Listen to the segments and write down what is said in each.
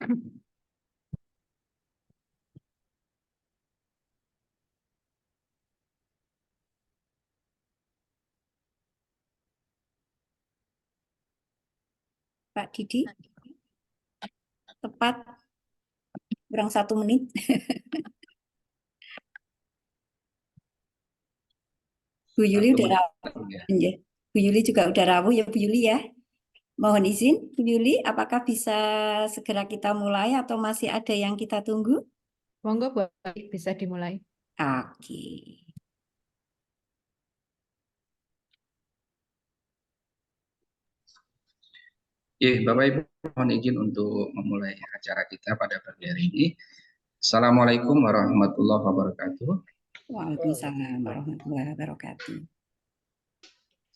Pak Didi, tepat kurang 1 menit. Bu Yuli udah rawuh. Ya. Bu Yuli juga udah rawuh ya Bu Yuli ya. Mohon izin Bu Yuli, apakah bisa segera kita mulai atau masih ada yang kita tunggu? Monggo Bu, bisa dimulai. Oke. Ya, Bapak Ibu, mohon izin untuk memulai acara kita pada pagi hari ini. Assalamualaikum warahmatullahi wabarakatuh. Waalaikumsalam warahmatullahi wabarakatuh.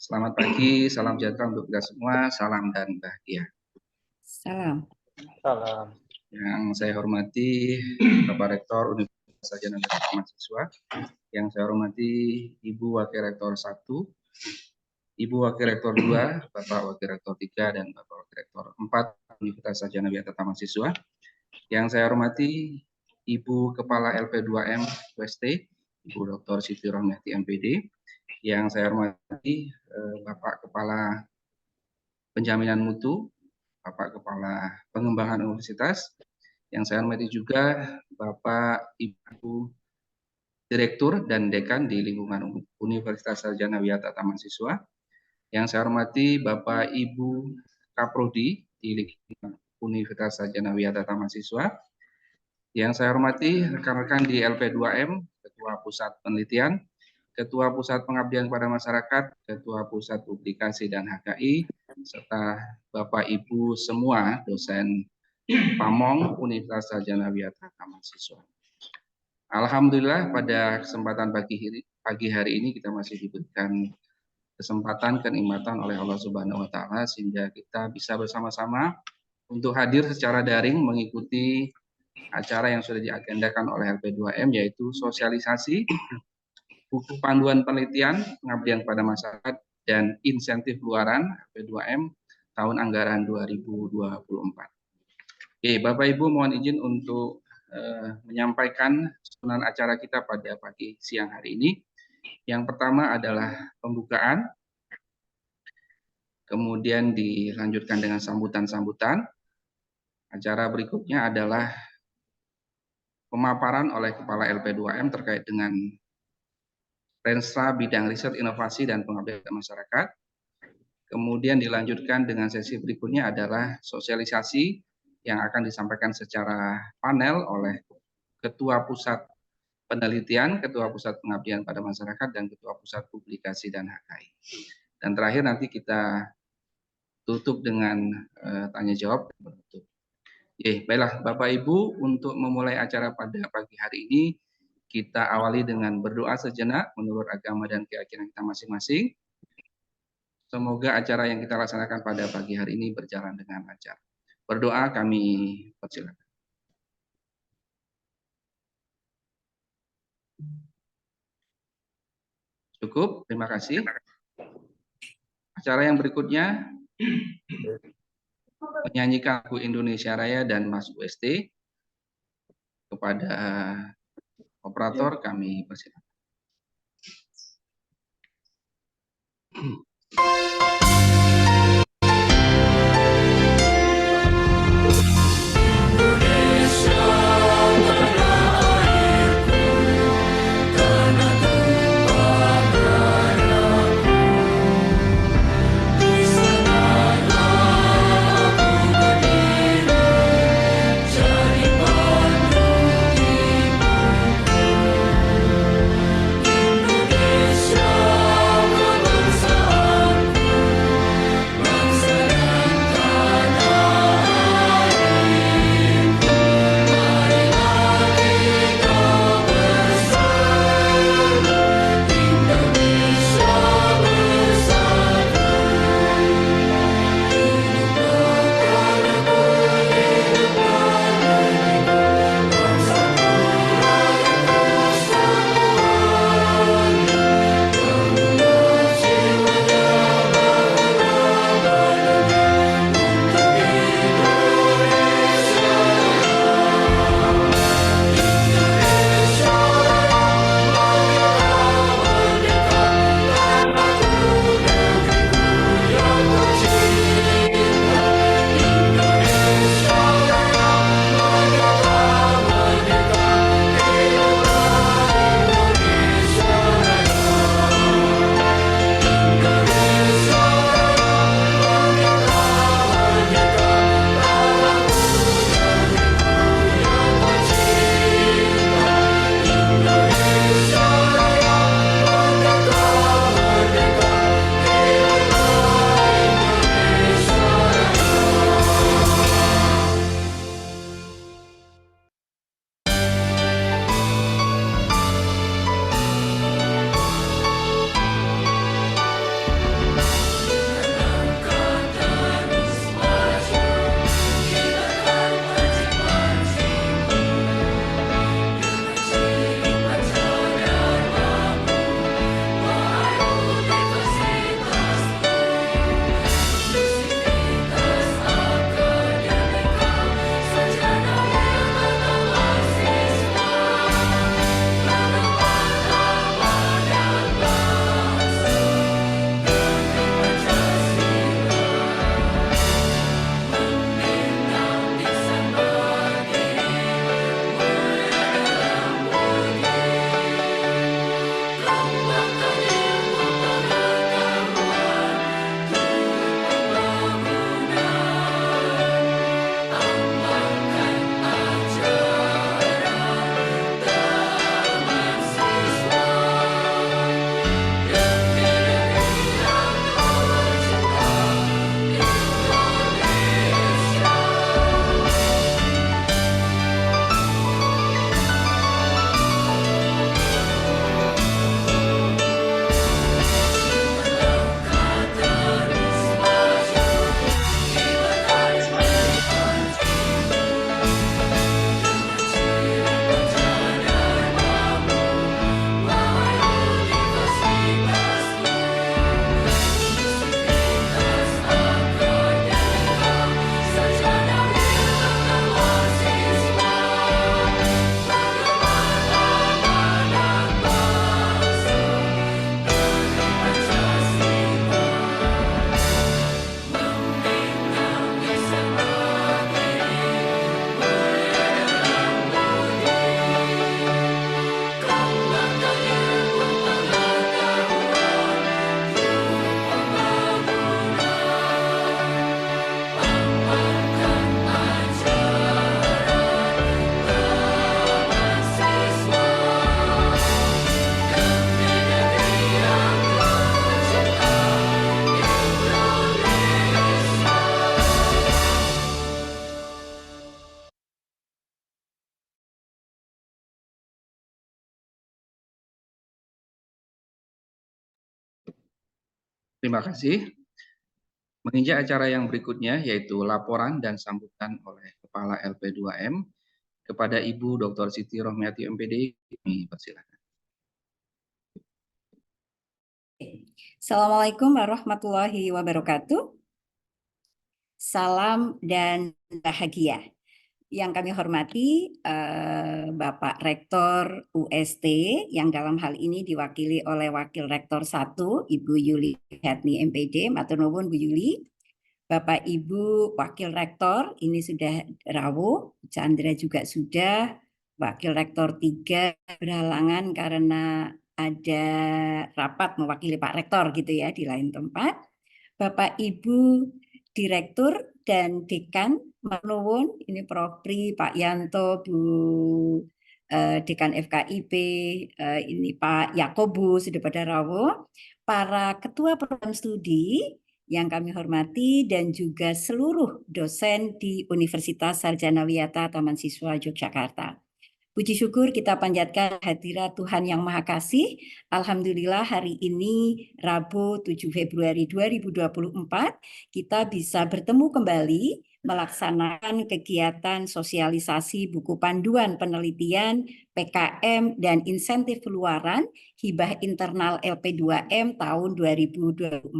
Selamat pagi, salam sejahtera untuk kita semua, salam dan bahagia. Salam. Salam. Yang saya hormati Bapak Rektor Universitas Sarjana Wiata Mahasiswa, yang saya hormati Ibu Wakil Rektor 1, Ibu Wakil Rektor 2, Bapak Wakil Rektor 3, dan Bapak Wakil Rektor 4 Universitas Sarjana Wiata Mahasiswa. Yang saya hormati Ibu Kepala LP2M UST, Ibu Dr. Siti Rohmiati MPD. Yang saya hormati Bapak Kepala Penjaminan Mutu, Bapak Kepala Pengembangan Universitas. Yang saya hormati juga Bapak Ibu Direktur dan Dekan di lingkungan Universitas Sarjana Wiata Mahasiswa. Yang saya hormati Bapak Ibu Kaprodi di lingkungan Universitas Sarjana Wiata Mahasiswa. Yang saya hormati rekan-rekan di LP2M, Ketua Pusat Penelitian, Ketua Pusat Pengabdian kepada Masyarakat, Ketua Pusat Publikasi dan HKI, serta Bapak Ibu semua dosen Pamong Universitas Sarjana Wiata Mahasiswa. Alhamdulillah pada kesempatan pagi hari ini kita masih diberikan kesempatan kenikmatan oleh Allah Subhanahu wa taala sehingga kita bisa bersama-sama untuk hadir secara daring mengikuti acara yang sudah diagendakan oleh LP2M, yaitu sosialisasi buku panduan penelitian pengabdian kepada masyarakat dan insentif luaran LP2M tahun anggaran 2024. Oke, Bapak Ibu mohon izin untuk menyampaikan susunan acara kita pada pagi siang hari ini. Yang pertama adalah pembukaan, kemudian dilanjutkan dengan sambutan-sambutan. Acara berikutnya adalah pemaparan oleh Kepala LP2M terkait dengan Renstra Bidang Riset, Inovasi, dan Pengabdian Masyarakat. Kemudian dilanjutkan dengan sesi berikutnya adalah sosialisasi yang akan disampaikan secara panel oleh Ketua Pusat Penelitian, Ketua Pusat Pengabdian pada Masyarakat, dan Ketua Pusat Publikasi dan HKI. Dan terakhir nanti kita tutup dengan tanya jawab. Baiklah Bapak Ibu, untuk memulai acara pada pagi hari ini, kita awali dengan berdoa sejenak menurut agama dan keyakinan kita masing-masing. Semoga acara yang kita laksanakan pada pagi hari ini berjalan dengan lancar. Berdoa kami persilakan. Cukup, terima kasih. Acara yang berikutnya menyanyikan lagu Indonesia Raya dan Mas UST. Kepada operator kami persilakan. Terima kasih. Menginjak acara yang berikutnya, yaitu laporan dan sambutan oleh Kepala LP2M kepada Ibu Dr. Siti Rohmiati MPD, kami persilakan. Assalamualaikum warahmatullahi wabarakatuh. Salam dan bahagia. Yang kami hormati Bapak Rektor UST yang dalam hal ini diwakili oleh Wakil Rektor 1 Ibu Yuli Hetni MPD, matur nuwun Bu Yuli. Bapak Ibu Wakil Rektor ini sudah rawuh, Chandra juga sudah, Wakil Rektor 3 berhalangan karena ada rapat mewakili Pak Rektor gitu ya di lain tempat. Bapak Ibu Direktur dan Dekan, Marnuwun, ini Prof. Pri, Pak Yanto, Bu Dekan FKIP, ini Pak Yakobus, sudah pada rawuh, para ketua program studi yang kami hormati dan juga seluruh dosen di Universitas Sarjana Wiyata Taman Siswa Yogyakarta. Puji syukur kita panjatkan hadirat Tuhan Yang Maha Kasih. Alhamdulillah hari ini Rabu 7 Februari 2024 kita bisa bertemu kembali melaksanakan kegiatan sosialisasi buku panduan penelitian, PKM, dan insentif keluaran hibah internal LP2M tahun 2024.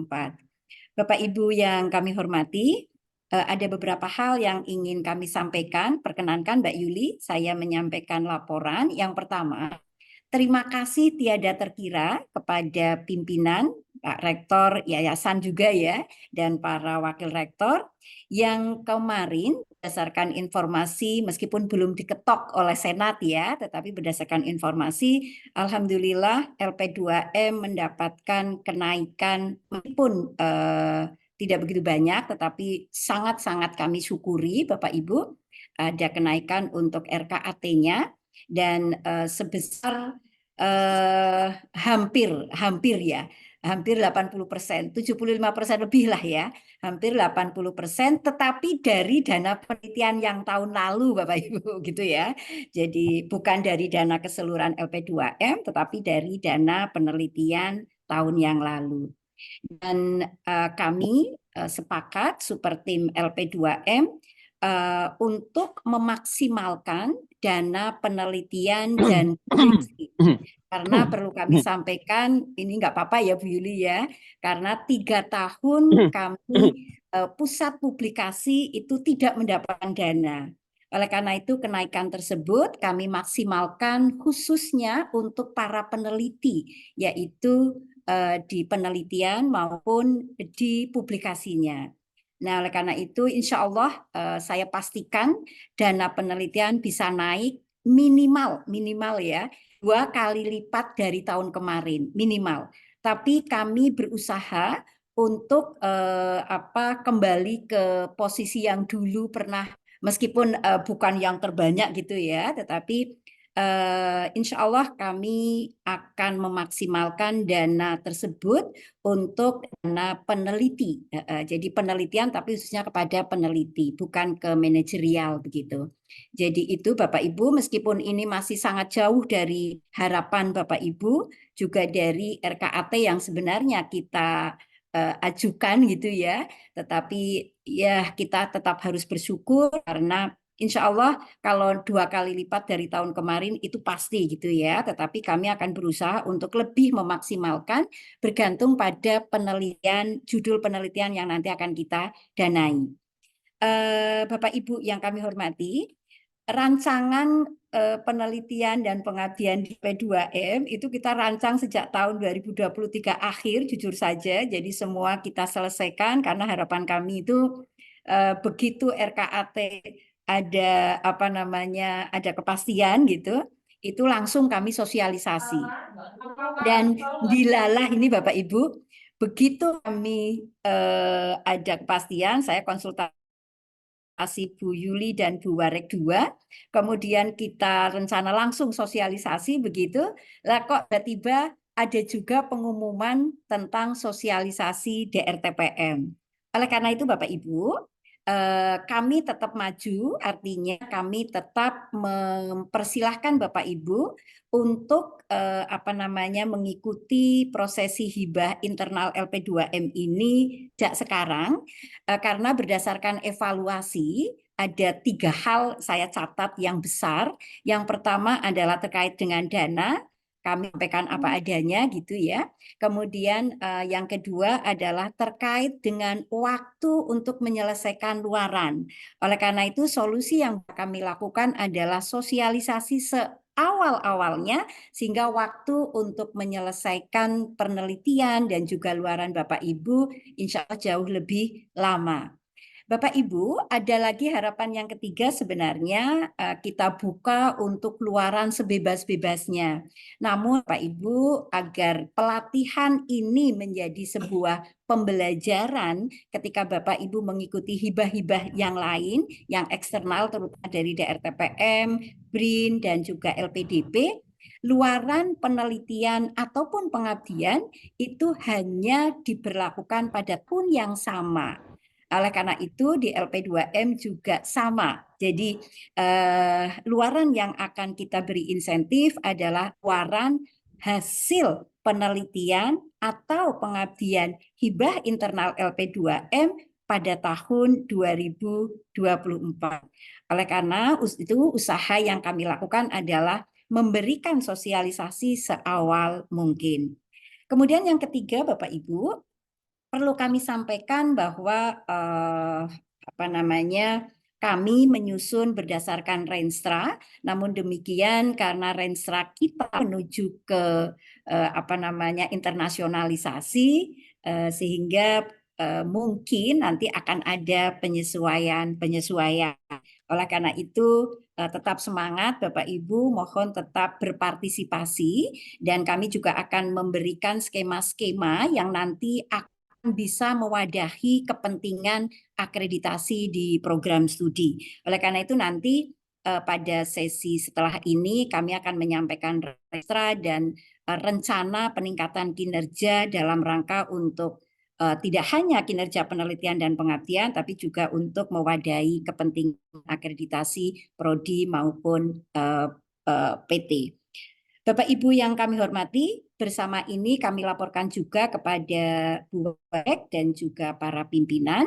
Bapak Ibu yang kami hormati, ada beberapa hal yang ingin kami sampaikan. Perkenankan Mbak Yuli, saya menyampaikan laporan. Yang pertama, terima kasih tiada terkira kepada pimpinan, Pak Rektor Yayasan juga ya, dan para Wakil Rektor yang kemarin berdasarkan informasi meskipun belum diketok oleh Senat ya, tetapi berdasarkan informasi Alhamdulillah LP2M mendapatkan kenaikan meskipun tidak begitu banyak, tetapi sangat-sangat kami syukuri Bapak Ibu ada kenaikan untuk RKAT-nya dan sebesar hampir 80%, 75% lebih lah ya, hampir 80%, tetapi dari dana penelitian yang tahun lalu Bapak Ibu gitu ya. Jadi bukan dari dana keseluruhan LP2M, tetapi dari dana penelitian tahun yang lalu. Dan kami sepakat super tim LP2M untuk memaksimalkan dana penelitian dan publikasi. Karena perlu kami sampaikan, ini nggak apa-apa ya Bu Yuli ya, karena 3 tahun kami pusat publikasi itu tidak mendapatkan dana. Oleh karena itu kenaikan tersebut kami maksimalkan khususnya untuk para peneliti, yaitu di penelitian maupun di publikasinya. Nah, oleh karena itu insya Allah saya pastikan dana penelitian bisa naik minimal ya 2 kali lipat dari tahun kemarin minimal. Tapi kami berusaha untuk kembali ke posisi yang dulu pernah meskipun bukan yang terbanyak gitu ya, tetapi insya Allah kami akan memaksimalkan dana tersebut untuk dana peneliti. Jadi penelitian tapi khususnya kepada peneliti, bukan ke manajerial begitu. Jadi itu Bapak Ibu, meskipun ini masih sangat jauh dari harapan Bapak Ibu, juga dari RKAT yang sebenarnya kita ajukan gitu ya, tetapi ya kita tetap harus bersyukur karena insya Allah kalau 2 kali lipat dari tahun kemarin itu pasti gitu ya, tetapi kami akan berusaha untuk lebih memaksimalkan bergantung pada penelitian, judul penelitian yang nanti akan kita danai. Bapak Ibu yang kami hormati, rancangan penelitian dan pengabdian di P2M itu kita rancang sejak tahun 2023 akhir, jujur saja, jadi semua kita selesaikan karena harapan kami itu begitu RKAT ada ada kepastian gitu, itu langsung kami sosialisasi. Dan dilalah ini Bapak Ibu, begitu kami ada kepastian, saya konsultasi Bu Yuli dan Bu Warek 2, kemudian kita rencana langsung sosialisasi begitu, lah kok tiba-tiba ada juga pengumuman tentang sosialisasi DRTPM. Oleh karena itu Bapak Ibu, kami tetap maju, artinya kami tetap mempersilahkan Bapak Ibu untuk mengikuti prosesi hibah internal LP2M ini sejak sekarang, karena berdasarkan evaluasi ada 3 hal saya catat yang besar. Yang pertama adalah terkait dengan dana, kami sampaikan apa adanya gitu ya. Kemudian yang kedua adalah terkait dengan waktu untuk menyelesaikan luaran. Oleh karena itu solusi yang kami lakukan adalah sosialisasi seawal-awalnya sehingga waktu untuk menyelesaikan penelitian dan juga luaran Bapak Ibu insya Allah jauh lebih lama. Bapak Ibu, ada lagi harapan yang ketiga sebenarnya kita buka untuk luaran sebebas-bebasnya. Namun Bapak Ibu, agar pelatihan ini menjadi sebuah pembelajaran ketika Bapak Ibu mengikuti hibah-hibah yang lain, yang eksternal terutama dari DRTPM, BRIN, dan juga LPDP, luaran penelitian ataupun pengabdian itu hanya diberlakukan pada tahun yang sama. Oleh karena itu di LP2M juga sama. Jadi luaran yang akan kita beri insentif adalah luaran hasil penelitian atau pengabdian hibah internal LP2M pada tahun 2024. Oleh karena itu usaha yang kami lakukan adalah memberikan sosialisasi seawal mungkin. Kemudian yang ketiga Bapak Ibu, perlu kami sampaikan bahwa kami menyusun berdasarkan Renstra, namun demikian karena Renstra kita menuju ke internasionalisasi sehingga mungkin nanti akan ada penyesuaian. Oleh karena itu tetap semangat Bapak Ibu, mohon tetap berpartisipasi dan kami juga akan memberikan skema-skema yang nanti akan bisa mewadahi kepentingan akreditasi di program studi. Oleh karena itu nanti pada sesi setelah ini kami akan menyampaikan Renstra dan rencana peningkatan kinerja dalam rangka untuk tidak hanya kinerja penelitian dan pengabdian, tapi juga untuk mewadahi kepentingan akreditasi prodi maupun PT. Bapak Ibu yang kami hormati, bersama ini kami laporkan juga kepada Bu Wek dan juga para pimpinan.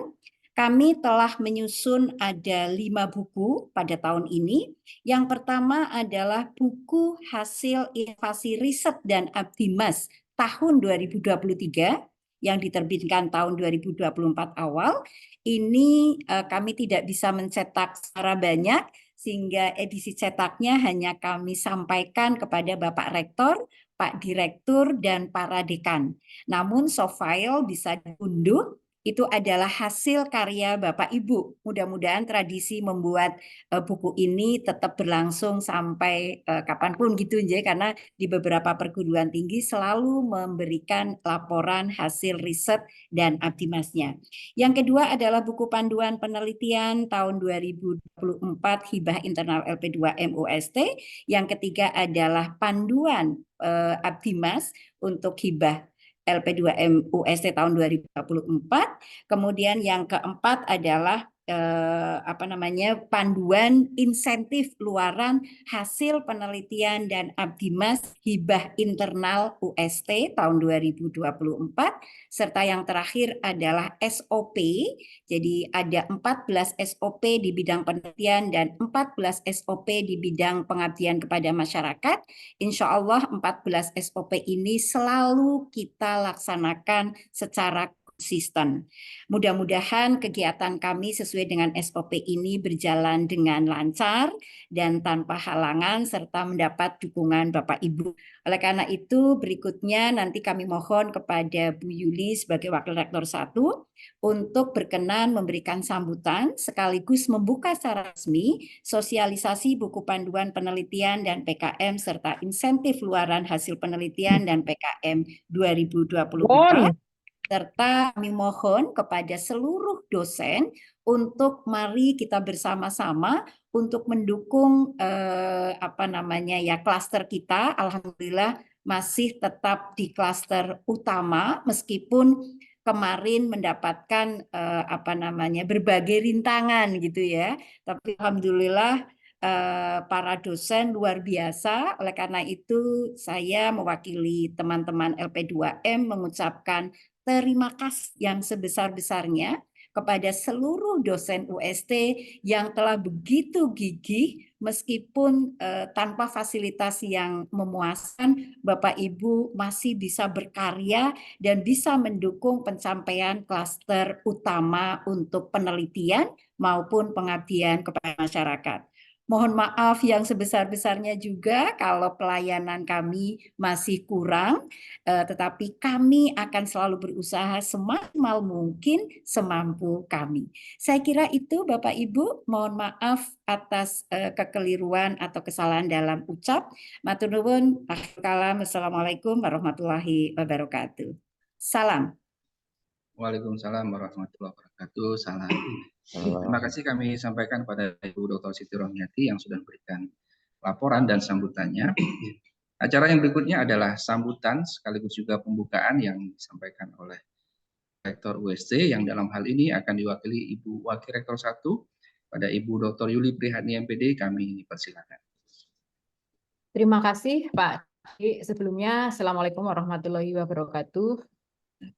Kami telah menyusun ada 5 buku pada tahun ini. Yang pertama adalah buku hasil inovasi riset dan Abdimas tahun 2023 yang diterbitkan tahun 2024 awal. Ini kami tidak bisa mencetak secara banyak, sehingga edisi cetaknya hanya kami sampaikan kepada Bapak Rektor, Pak Direktur, dan para dekan. Namun soft file bisa diunduh, itu adalah hasil karya Bapak Ibu. Mudah-mudahan tradisi membuat buku ini tetap berlangsung sampai kapanpun gitu ya, karena di beberapa perguruan tinggi selalu memberikan laporan hasil riset dan abdimasnya. Yang kedua adalah buku panduan penelitian tahun 2024 hibah internal LP2M UST. Yang ketiga adalah panduan abdimas untuk hibah LP2M UST tahun 2024. Kemudian yang keempat adalah panduan insentif luaran hasil penelitian dan abdimas hibah internal UST tahun 2024, serta yang terakhir adalah SOP. Jadi ada 14 SOP di bidang penelitian dan 14 SOP di bidang pengabdian kepada masyarakat. Insya Allah 14 SOP ini selalu kita laksanakan secara konsisten. Mudah-mudahan kegiatan kami sesuai dengan SOP ini berjalan dengan lancar dan tanpa halangan serta mendapat dukungan Bapak Ibu. Oleh karena itu berikutnya nanti kami mohon kepada Bu Yuli sebagai Wakil Rektor 1 untuk berkenan memberikan sambutan sekaligus membuka secara resmi sosialisasi buku panduan penelitian dan PKM serta insentif luaran hasil penelitian dan PKM 2024. Serta kami mohon kepada seluruh dosen untuk mari kita bersama-sama untuk mendukung klaster kita. Alhamdulillah masih tetap di klaster utama meskipun kemarin mendapatkan berbagai rintangan gitu ya. Tapi alhamdulillah para dosen luar biasa. Oleh karena itu saya mewakili teman-teman LP2M mengucapkan terima kasih yang sebesar-besarnya kepada seluruh dosen UST yang telah begitu gigih meskipun tanpa fasilitas yang memuaskan, Bapak Ibu masih bisa berkarya dan bisa mendukung pencapaian klaster utama untuk penelitian maupun pengabdian kepada masyarakat. Mohon maaf yang sebesar-besarnya juga kalau pelayanan kami masih kurang, tetapi kami akan selalu berusaha semaksimal mungkin semampu kami. Saya kira itu Bapak Ibu, mohon maaf atas kekeliruan atau kesalahan dalam ucap. Matur nuwun, akhir kalam, Assalamualaikum warahmatullahi wabarakatuh. Salam. Waalaikumsalam warahmatullahi wabarakatuh. Salam. Terima kasih kami sampaikan pada Ibu Dr. Siti Rohmiati yang sudah memberikan laporan dan sambutannya. Acara yang berikutnya adalah sambutan sekaligus juga pembukaan yang disampaikan oleh Rektor UST yang dalam hal ini akan diwakili Ibu Wakil Rektor 1 pada Ibu Dr. Yuli Prihatni MPD. Kami persilakan. Terima kasih Pak. Sebelumnya, Assalamualaikum warahmatullahi wabarakatuh.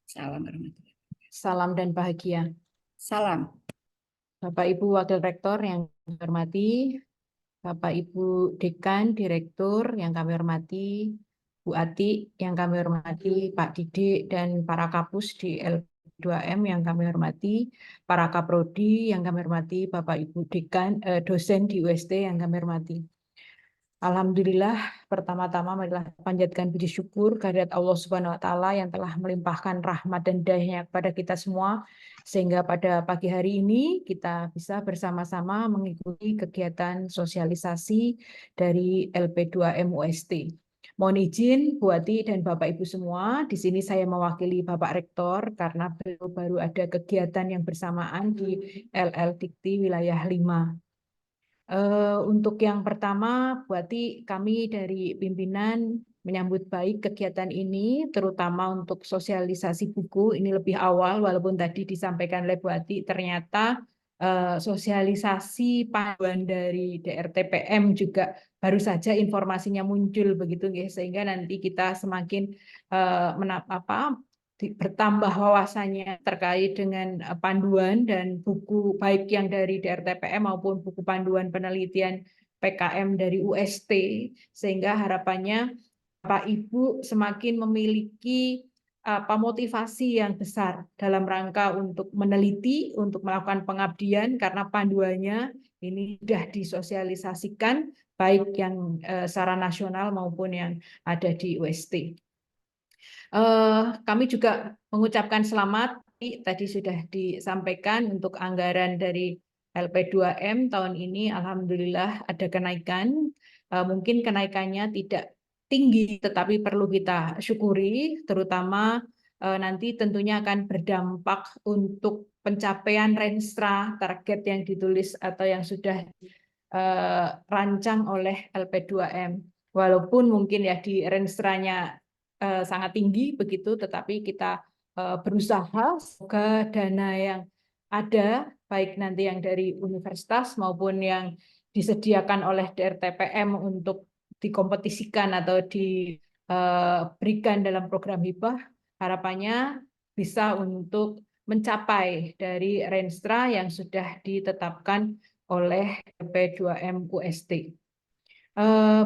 Salam warahmatullahi. Salam dan bahagia. Salam. Bapak Ibu Wakil Rektor yang kami hormati, Bapak Ibu Dekan, Direktur yang kami hormati, Bu Ati yang kami hormati, Pak Didik dan para kapus di L2M yang kami hormati, para kaprodi yang kami hormati, Bapak Ibu Dekan, dosen di UST yang kami hormati. Alhamdulillah, pertama-tama marilah panjatkan puji syukur kehadirat Allah Subhanahu wa Ta'ala yang telah melimpahkan rahmat dan dayanya kepada kita semua, sehingga pada pagi hari ini kita bisa bersama-sama mengikuti kegiatan sosialisasi dari LP2M UST. Mohon izin Bu Ati dan Bapak Ibu semua, di sini saya mewakili Bapak Rektor karena baru ada kegiatan yang bersamaan di LL Dikti wilayah 5. Untuk yang pertama, berarti kami dari pimpinan menyambut baik kegiatan ini, terutama untuk sosialisasi buku. Ini lebih awal, walaupun tadi disampaikan oleh Bu Ati, ternyata sosialisasi panduan dari DRTPM juga baru saja informasinya muncul begitu, sehingga nanti kita semakin bertambah wawasannya terkait dengan panduan dan buku baik yang dari DRTPM maupun buku panduan penelitian PKM dari UST, sehingga harapannya Bapak Ibu semakin memiliki motivasi yang besar dalam rangka untuk meneliti, untuk melakukan pengabdian, karena panduannya ini sudah disosialisasikan baik yang secara nasional maupun yang ada di UST. Kami juga mengucapkan selamat, tadi sudah disampaikan untuk anggaran dari LP2M tahun ini, alhamdulillah ada kenaikan. Mungkin kenaikannya tidak tinggi, tetapi perlu kita syukuri, terutama nanti tentunya akan berdampak untuk pencapaian renstra target yang ditulis atau yang sudah rancang oleh LP2M. Walaupun mungkin ya di renstranya sangat tinggi begitu, tetapi kita berusaha semoga dana yang ada, baik nanti yang dari universitas maupun yang disediakan oleh DRTPM untuk dikompetisikan atau diberikan dalam program hibah, harapannya bisa untuk mencapai dari renstra yang sudah ditetapkan oleh LP2M UST.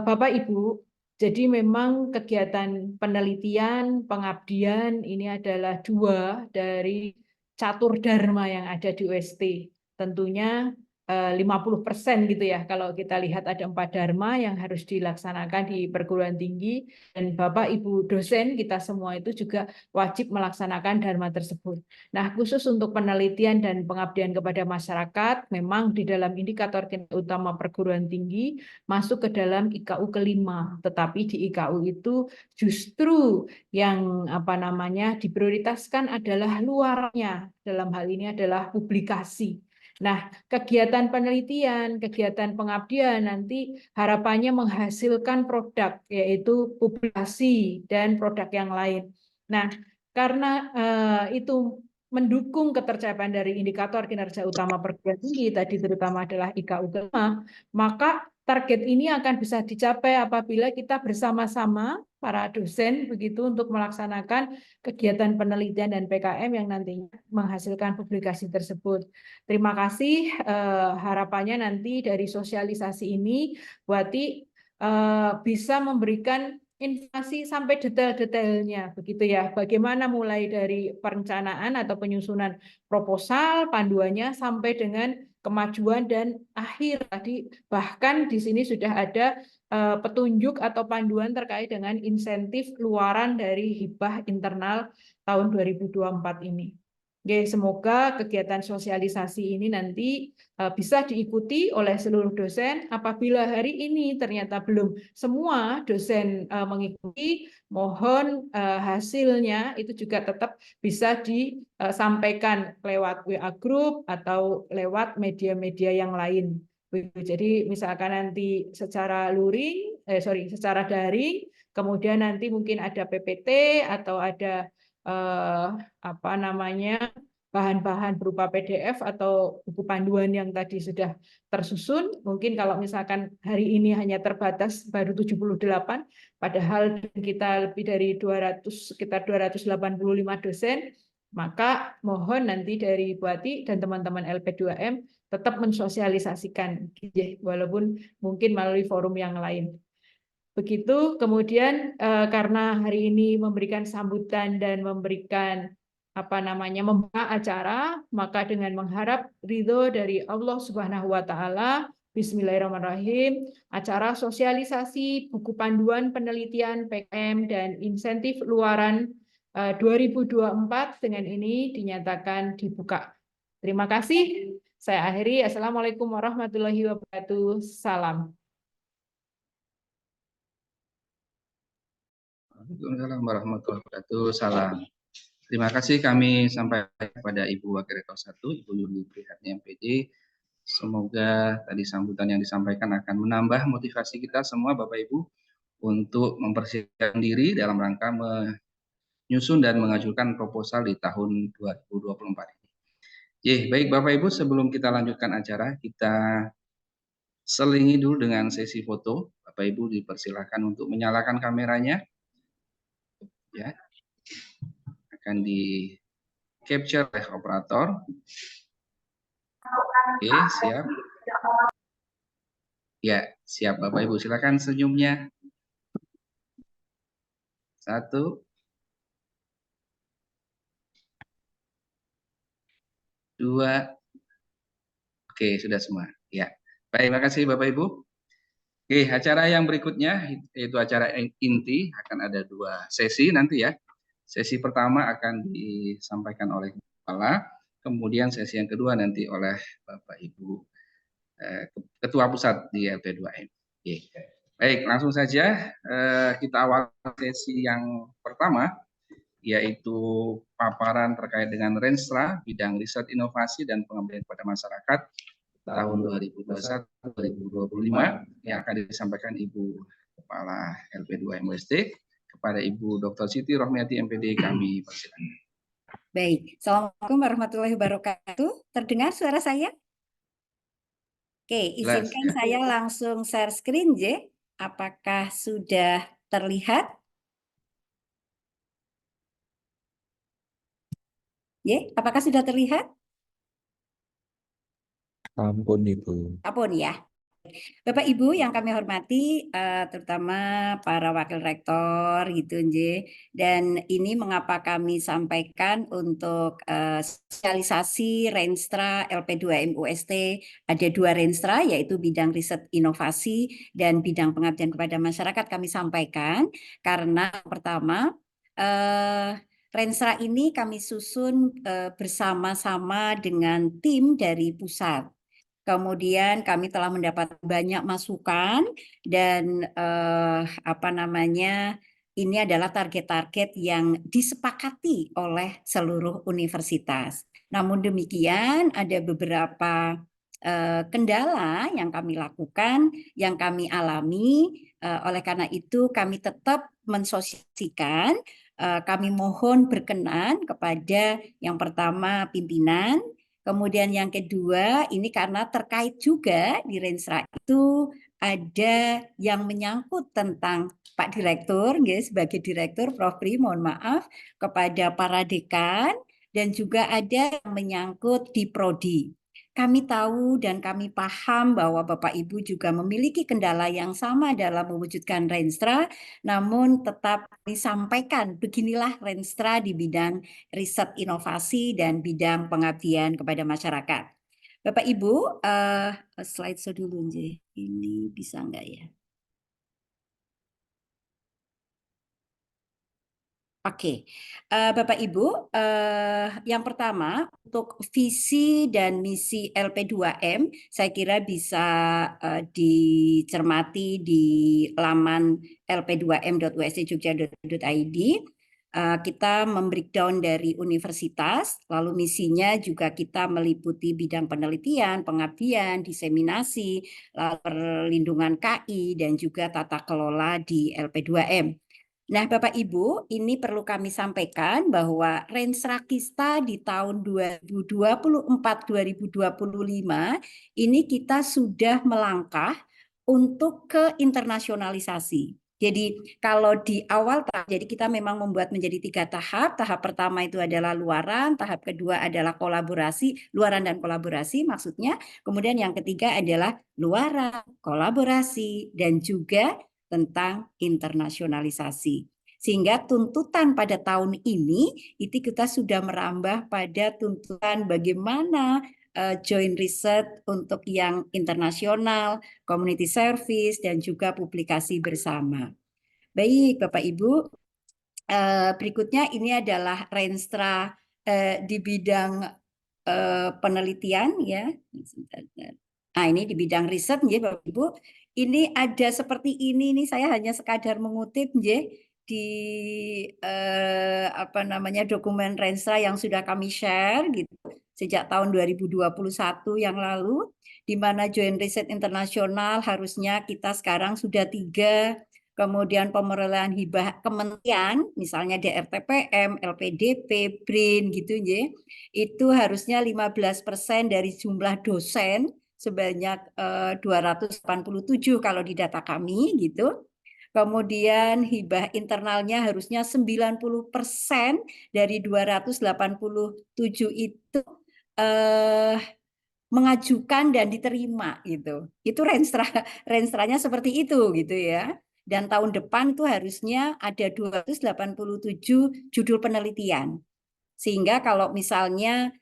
Bapak Ibu, jadi memang kegiatan penelitian, pengabdian ini adalah dua dari catur dharma yang ada di UST. Tentunya 50% gitu ya, kalau kita lihat ada 4 dharma yang harus dilaksanakan di perguruan tinggi, dan Bapak Ibu dosen kita semua itu juga wajib melaksanakan dharma tersebut. Nah, khusus untuk penelitian dan pengabdian kepada masyarakat, memang di dalam indikator kinerja utama perguruan tinggi masuk ke dalam IKU kelima, tetapi di IKU itu justru yang diprioritaskan adalah luarnya, dalam hal ini adalah publikasi. Nah, kegiatan penelitian, kegiatan pengabdian nanti harapannya menghasilkan produk, yaitu publikasi dan produk yang lain. Nah, karena itu mendukung ketercapaian dari indikator kinerja utama perguruan tinggi tadi terutama adalah IKA Utama, maka target ini akan bisa dicapai apabila kita bersama-sama para dosen begitu untuk melaksanakan kegiatan penelitian dan PKM yang nantinya menghasilkan publikasi tersebut. Terima kasih. Harapannya nanti dari sosialisasi ini Bu Ati bisa memberikan informasi sampai detail-detailnya begitu ya. Bagaimana mulai dari perencanaan atau penyusunan proposal, panduannya sampai dengan kemajuan dan akhir tadi, bahkan di sini sudah ada petunjuk atau panduan terkait dengan insentif luaran dari hibah internal tahun 2024 ini. Oke, semoga kegiatan sosialisasi ini nanti bisa diikuti oleh seluruh dosen. Apabila hari ini ternyata belum semua dosen mengikuti, mohon hasilnya itu juga tetap bisa disampaikan lewat WA Group atau lewat media-media yang lain. Jadi misalkan nanti secara secara daring, kemudian nanti mungkin ada PPT atau ada apa namanya bahan-bahan berupa PDF atau buku panduan yang tadi sudah tersusun. Mungkin kalau misalkan hari ini hanya terbatas baru 78, padahal kita lebih dari 200, sekitar 285 dosen, maka mohon nanti dari Bu Ati dan teman-teman LP2M tetap mensosialisasikan, walaupun mungkin melalui forum yang lain. Begitu, kemudian karena hari ini memberikan sambutan dan memberikan membuka acara, maka dengan mengharap ridho dari Allah Subhanahu wa taala, bismillahirrahmanirrahim, acara sosialisasi buku panduan penelitian PKM dan insentif luaran 2024 dengan ini dinyatakan dibuka. Terima kasih. Saya akhiri. Assalamualaikum warahmatullahi wabarakatuh. Salam. Waalaikumsalam warahmatullahi wabarakatuh. Salam. Terima kasih kami sampaikan kepada Ibu Wakil Rektor 1, Ibu Yuli Prihatni MPD. Semoga tadi sambutan yang disampaikan akan menambah motivasi kita semua Bapak Ibu untuk mempersiapkan diri dalam rangka menyusun dan mengajukan proposal di tahun 2024 ini. Baik Bapak Ibu, sebelum kita lanjutkan acara, kita selingi dulu dengan sesi foto. Bapak Ibu dipersilakan untuk menyalakan kameranya. Ya. Akan di capture oleh operator. Oke, siap. Ya, siap Bapak Ibu. Silakan senyumnya. 1, 2. Oke, sudah semua. Ya. Baik, terima kasih Bapak Ibu. Oke, acara yang berikutnya yaitu acara inti, akan ada 2 sesi nanti ya. Sesi pertama akan disampaikan oleh Kepala, kemudian sesi yang kedua nanti oleh Bapak Ibu Ketua Pusat di LP2M. Oke. Baik, langsung saja kita awal sesi yang pertama, yaitu paparan terkait dengan Renstra, bidang riset inovasi dan pengabdian kepada masyarakat tahun 2021-2025 yang akan disampaikan Ibu Kepala LP2M UST. Kepada Ibu Dr. Siti Rohmiati MPD kami persilakan. Baik, Assalamualaikum warahmatullahi wabarakatuh. Terdengar suara saya? Oke, izinkan saya langsung share screen, J. Apakah sudah terlihat? Y, apakah sudah terlihat? Ampun Ibu. Ampun ya. Bapak Ibu yang kami hormati, terutama para wakil rektor gitu, Nj. Dan ini mengapa kami sampaikan untuk sosialisasi Renstra LP2M UST, ada 2 Renstra yaitu bidang riset inovasi dan bidang pengabdian kepada masyarakat kami sampaikan karena pertama Renstra ini kami susun bersama-sama dengan tim dari pusat. Kemudian kami telah mendapat banyak masukan dan ini adalah target-target yang disepakati oleh seluruh universitas. Namun demikian ada beberapa kendala yang kami lakukan, yang kami alami. Oleh karena itu kami tetap mensosialisasikan kami mohon berkenan kepada yang pertama pimpinan, kemudian yang kedua ini karena terkait juga di Renstra itu ada yang menyangkut tentang Pak Direktur, sebagai Direktur Prof. Pri, mohon maaf, kepada para dekan, dan juga ada yang menyangkut di Prodi. Kami tahu dan kami paham bahwa Bapak Ibu juga memiliki kendala yang sama dalam mewujudkan Renstra, namun tetap disampaikan beginilah Renstra di bidang riset inovasi dan bidang pengabdian kepada masyarakat. Bapak Ibu, slide show dulu, ini bisa enggak ya? Oke, Bapak Ibu, yang pertama untuk visi dan misi LP2M, saya kira bisa dicermati di laman lp2m.usd.jogja.id. Kita membreakdown dari universitas, lalu misinya juga kita meliputi bidang penelitian, pengabdian, diseminasi, perlindungan KI, dan juga tata kelola di LP2M. Nah, Bapak Ibu, ini perlu kami sampaikan bahwa Renstra Kista di tahun 2024-2025 ini kita sudah melangkah untuk ke internasionalisasi. Jadi kalau di awal, jadi kita memang membuat menjadi 3 tahap. Tahap pertama itu adalah luaran, tahap kedua adalah kolaborasi, luaran dan kolaborasi maksudnya. Kemudian yang ketiga adalah luaran, kolaborasi, dan juga tentang internasionalisasi. Sehingga tuntutan pada tahun ini itu kita sudah merambah pada tuntutan bagaimana joint research untuk yang internasional, community service, dan juga publikasi bersama. Baik, Bapak Ibu, berikutnya ini adalah Renstra di bidang penelitian ya. Nah, ini di bidang riset ya Bapak Ibu. Ini ada seperti ini nih, saya hanya sekadar mengutip di dokumen Renstra yang sudah kami share gitu sejak tahun 2021 yang lalu, di mana Joint Research Internasional harusnya kita sekarang sudah 3, kemudian pemerolehan hibah kementerian, misalnya DRTPM, LPDP, BRIN gitu itu harusnya 15% dari jumlah dosen sebanyak 287 kalau di data kami gitu. Kemudian hibah internalnya harusnya 90% dari 287 itu mengajukan dan diterima gitu. Itu renstranya seperti itu gitu ya. Dan tahun depan itu harusnya ada 287 judul penelitian. Sehingga kalau misalnya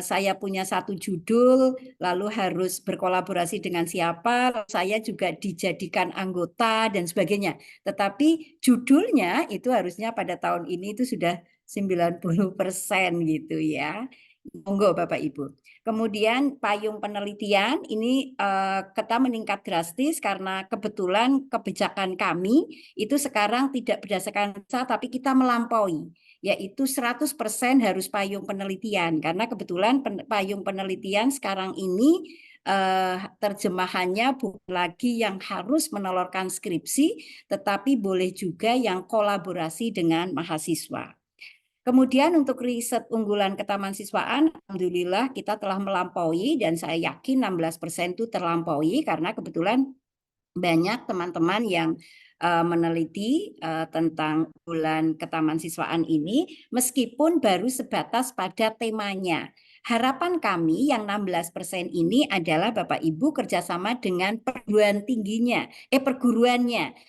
saya punya 1 judul, lalu harus berkolaborasi dengan siapa, saya juga dijadikan anggota dan sebagainya. Tetapi judulnya itu harusnya pada tahun ini itu sudah 90% gitu ya. Monggo Bapak Ibu. Kemudian payung penelitian ini kita meningkat drastis karena kebetulan kebijakan kami itu sekarang tidak berdasarkan tapi kita melampaui, yaitu 100% harus payung penelitian karena kebetulan payung penelitian sekarang ini terjemahannya bukan lagi yang harus menelurkan skripsi, tetapi boleh juga yang kolaborasi dengan mahasiswa. Kemudian untuk riset unggulan ketahansiswaan, alhamdulillah kita telah melampaui dan saya yakin 16% itu terlampaui karena kebetulan banyak teman-teman yang meneliti tentang unggulan ketahansiswaan ini meskipun baru sebatas pada temanya. Harapan kami yang 16% ini adalah Bapak Ibu kerjasama dengan perguruannya.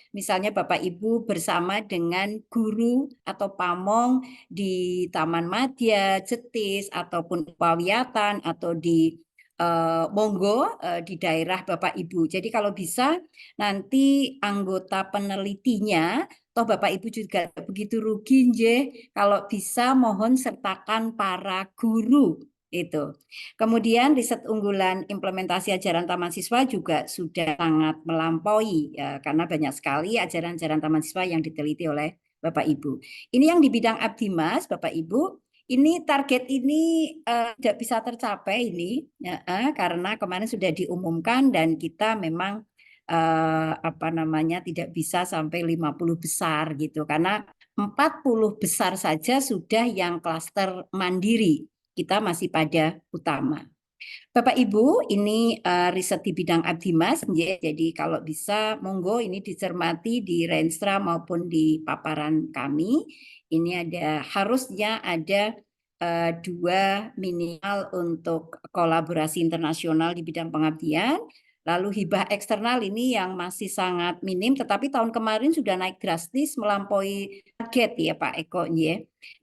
Misalnya Bapak Ibu bersama dengan guru atau pamong di Taman Madya, Jetis, ataupun Pawiatan, atau di monggo di daerah Bapak Ibu. Jadi kalau bisa nanti anggota penelitinya, toh Bapak Ibu juga begitu rugi kalau bisa mohon sertakan para guru itu. Kemudian riset unggulan implementasi ajaran taman siswa juga sudah sangat melampaui ya, karena banyak sekali ajaran-ajaran taman siswa yang diteliti oleh Bapak Ibu. Ini yang di bidang Abdimas, Bapak Ibu. Ini target ini tidak bisa tercapai ini ya, karena kemarin sudah diumumkan dan kita memang tidak bisa sampai 50 besar gitu, karena 40 besar saja sudah yang klaster mandiri. Kita masih pada utama. Bapak Ibu, ini riset di bidang Abdimas, jadi kalau bisa monggo ini dicermati di Renstra maupun di paparan kami. Ini harusnya ada 2 minimal untuk kolaborasi internasional di bidang pengabdian. Lalu hibah eksternal ini yang masih sangat minim, tetapi tahun kemarin sudah naik drastis melampaui target ya Pak Eko.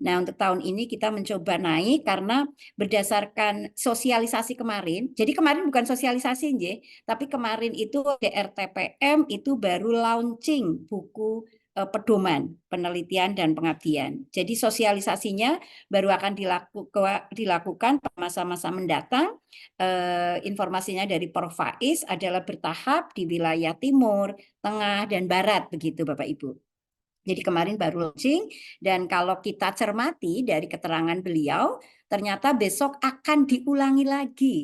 Nah, untuk tahun ini kita mencoba naik karena berdasarkan sosialisasi kemarin. Jadi kemarin bukan sosialisasi, tapi kemarin itu DRTPM itu baru launching buku pedoman penelitian dan pengabdian. Jadi sosialisasinya baru akan dilakukan pada masa-masa mendatang. Informasinya dari Prof. Faiz adalah bertahap di wilayah timur, tengah, dan barat begitu Bapak Ibu. Jadi kemarin baru launching, dan kalau kita cermati dari keterangan beliau, ternyata besok akan diulangi lagi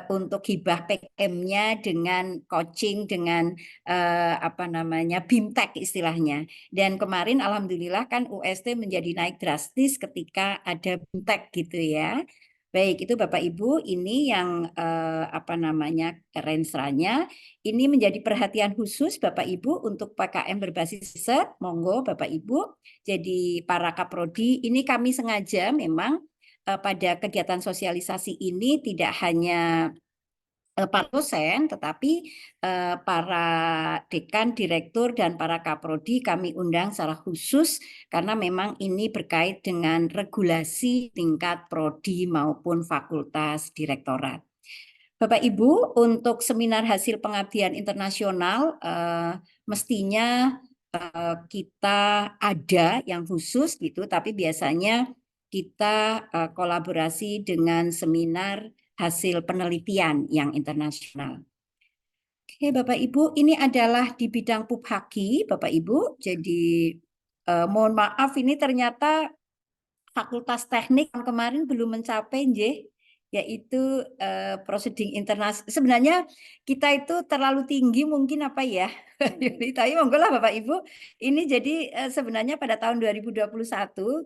untuk hibah PKM-nya dengan coaching, dengan BIMTEK istilahnya. Dan kemarin alhamdulillah kan UST menjadi naik drastis ketika ada BIMTEK gitu ya. Baik, itu Bapak Ibu, ini yang rensranya. Ini menjadi perhatian khusus Bapak Ibu untuk PKM berbasis riset, monggo Bapak Ibu. Jadi para kaprodi, ini kami sengaja memang pada kegiatan sosialisasi ini tidak hanya para dosen, tetapi para dekan, direktur, dan para kaprodi kami undang secara khusus karena memang ini berkait dengan regulasi tingkat prodi maupun fakultas direktorat. Bapak Ibu, untuk seminar hasil pengabdian internasional mestinya kita ada yang khusus gitu, tapi biasanya kita kolaborasi dengan seminar hasil penelitian yang internasional. Oke, Bapak Ibu, ini adalah di bidang Puphaki, Bapak Ibu. Jadi mohon maaf, ini ternyata Fakultas Teknik yang kemarin belum mencapai, yaitu proceeding internasional. Sebenarnya kita itu terlalu tinggi mungkin apa ya. Tapi monggo lah Bapak Ibu. Ini jadi sebenarnya pada tahun 2021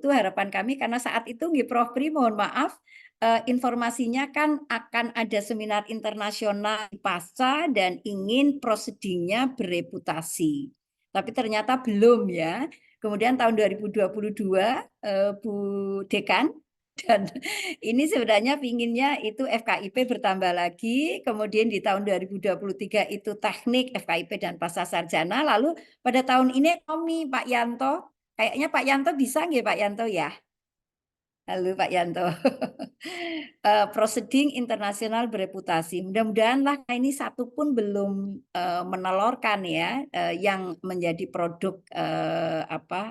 itu harapan kami, karena saat itu Prof Pri mohon maaf, informasinya kan akan ada seminar internasional di Pasca dan ingin proceedingnya bereputasi. Tapi ternyata belum ya. Kemudian tahun 2022 Bu Dekan, dan ini sebenarnya pinginnya itu FKIP bertambah lagi, kemudian di tahun 2023 itu teknik, FKIP, dan pasca sarjana, lalu pada tahun ini ekonomi Pak Yanto. Kayaknya Pak Yanto bisa nggih Pak Yanto ya? Halo Pak Yanto. Proceeding internasional bereputasi. Mudah-mudahan lah ini satu pun belum menelorkan ya yang menjadi produk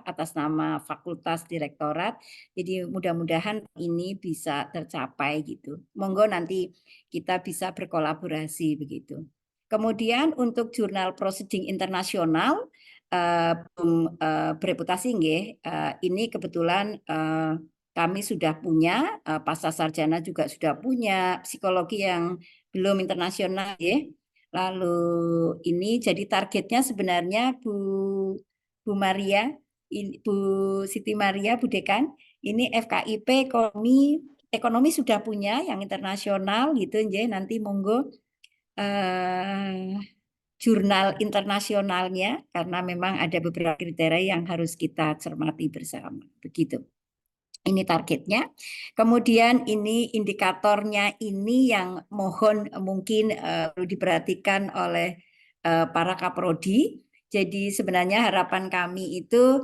atas nama fakultas direktorat. Jadi mudah-mudahan ini bisa tercapai gitu. Monggo nanti kita bisa berkolaborasi begitu. Kemudian untuk jurnal proceeding internasional bereputasi nggih. Ini kebetulan kami sudah punya, pasca sarjana juga sudah punya, psikologi yang belum internasional ya. Lalu ini jadi targetnya sebenarnya Bu Maria, Bu Siti Maria, Bu Dekan, ini FKIP ekonomi sudah punya yang internasional gitu ya. Nanti monggo jurnal internasionalnya, karena memang ada beberapa kriteria yang harus kita cermati bersama. Begitu. Ini targetnya. Kemudian ini indikatornya, ini yang mohon mungkin perlu diperhatikan oleh para kaprodi. Jadi sebenarnya harapan kami itu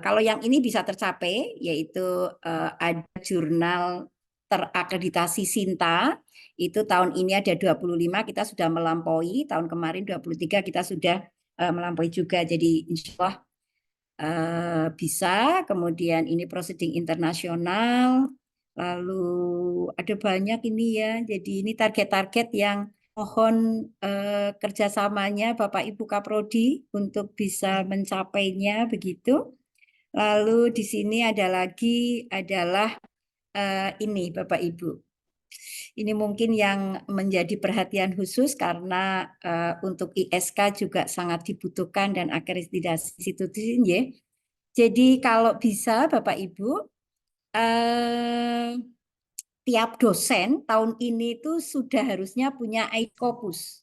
kalau yang ini bisa tercapai, yaitu ada jurnal terakreditasi Sinta, itu tahun ini ada 25, kita sudah melampaui, tahun kemarin 23 kita sudah melampaui juga. Jadi insya Allah bisa. Kemudian ini proceeding internasional, lalu ada banyak ini ya. Jadi ini target-target yang mohon kerjasamanya Bapak Ibu Kaprodi untuk bisa mencapainya begitu. Lalu di sini ada lagi adalah ini Bapak Ibu. Ini mungkin yang menjadi perhatian khusus karena untuk ISK juga sangat dibutuhkan dan akreditasi institusi nggih. Jadi kalau bisa Bapak Ibu tiap dosen tahun ini itu sudah harusnya punya ISKOPUS.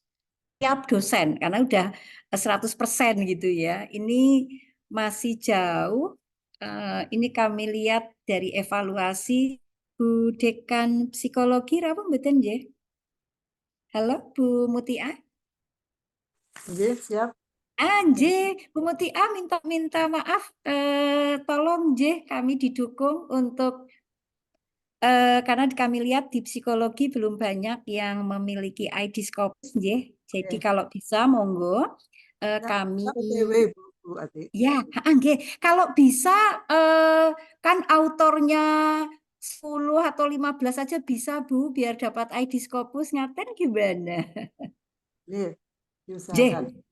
Tiap dosen karena udah 100% gitu ya. Ini masih jauh. Ini kami lihat dari evaluasi Bu Dekan Psikologi apa mboten nggih? Halo Bu Mutia? Nggih, siap. Nggih, Bu Mutia minta maaf tolong nggih kami didukung untuk karena kami lihat di psikologi belum banyak yang memiliki ID Scopus nggih. Jadi Oke. kalau bisa monggo Ya, kami bisa OTW, Bu Ati. ya, nggih. Kalau bisa kan autornya 10 atau 15 aja bisa Bu biar dapat ID Scopus ngaten gimana? Nggih, Nggih. diusahakan.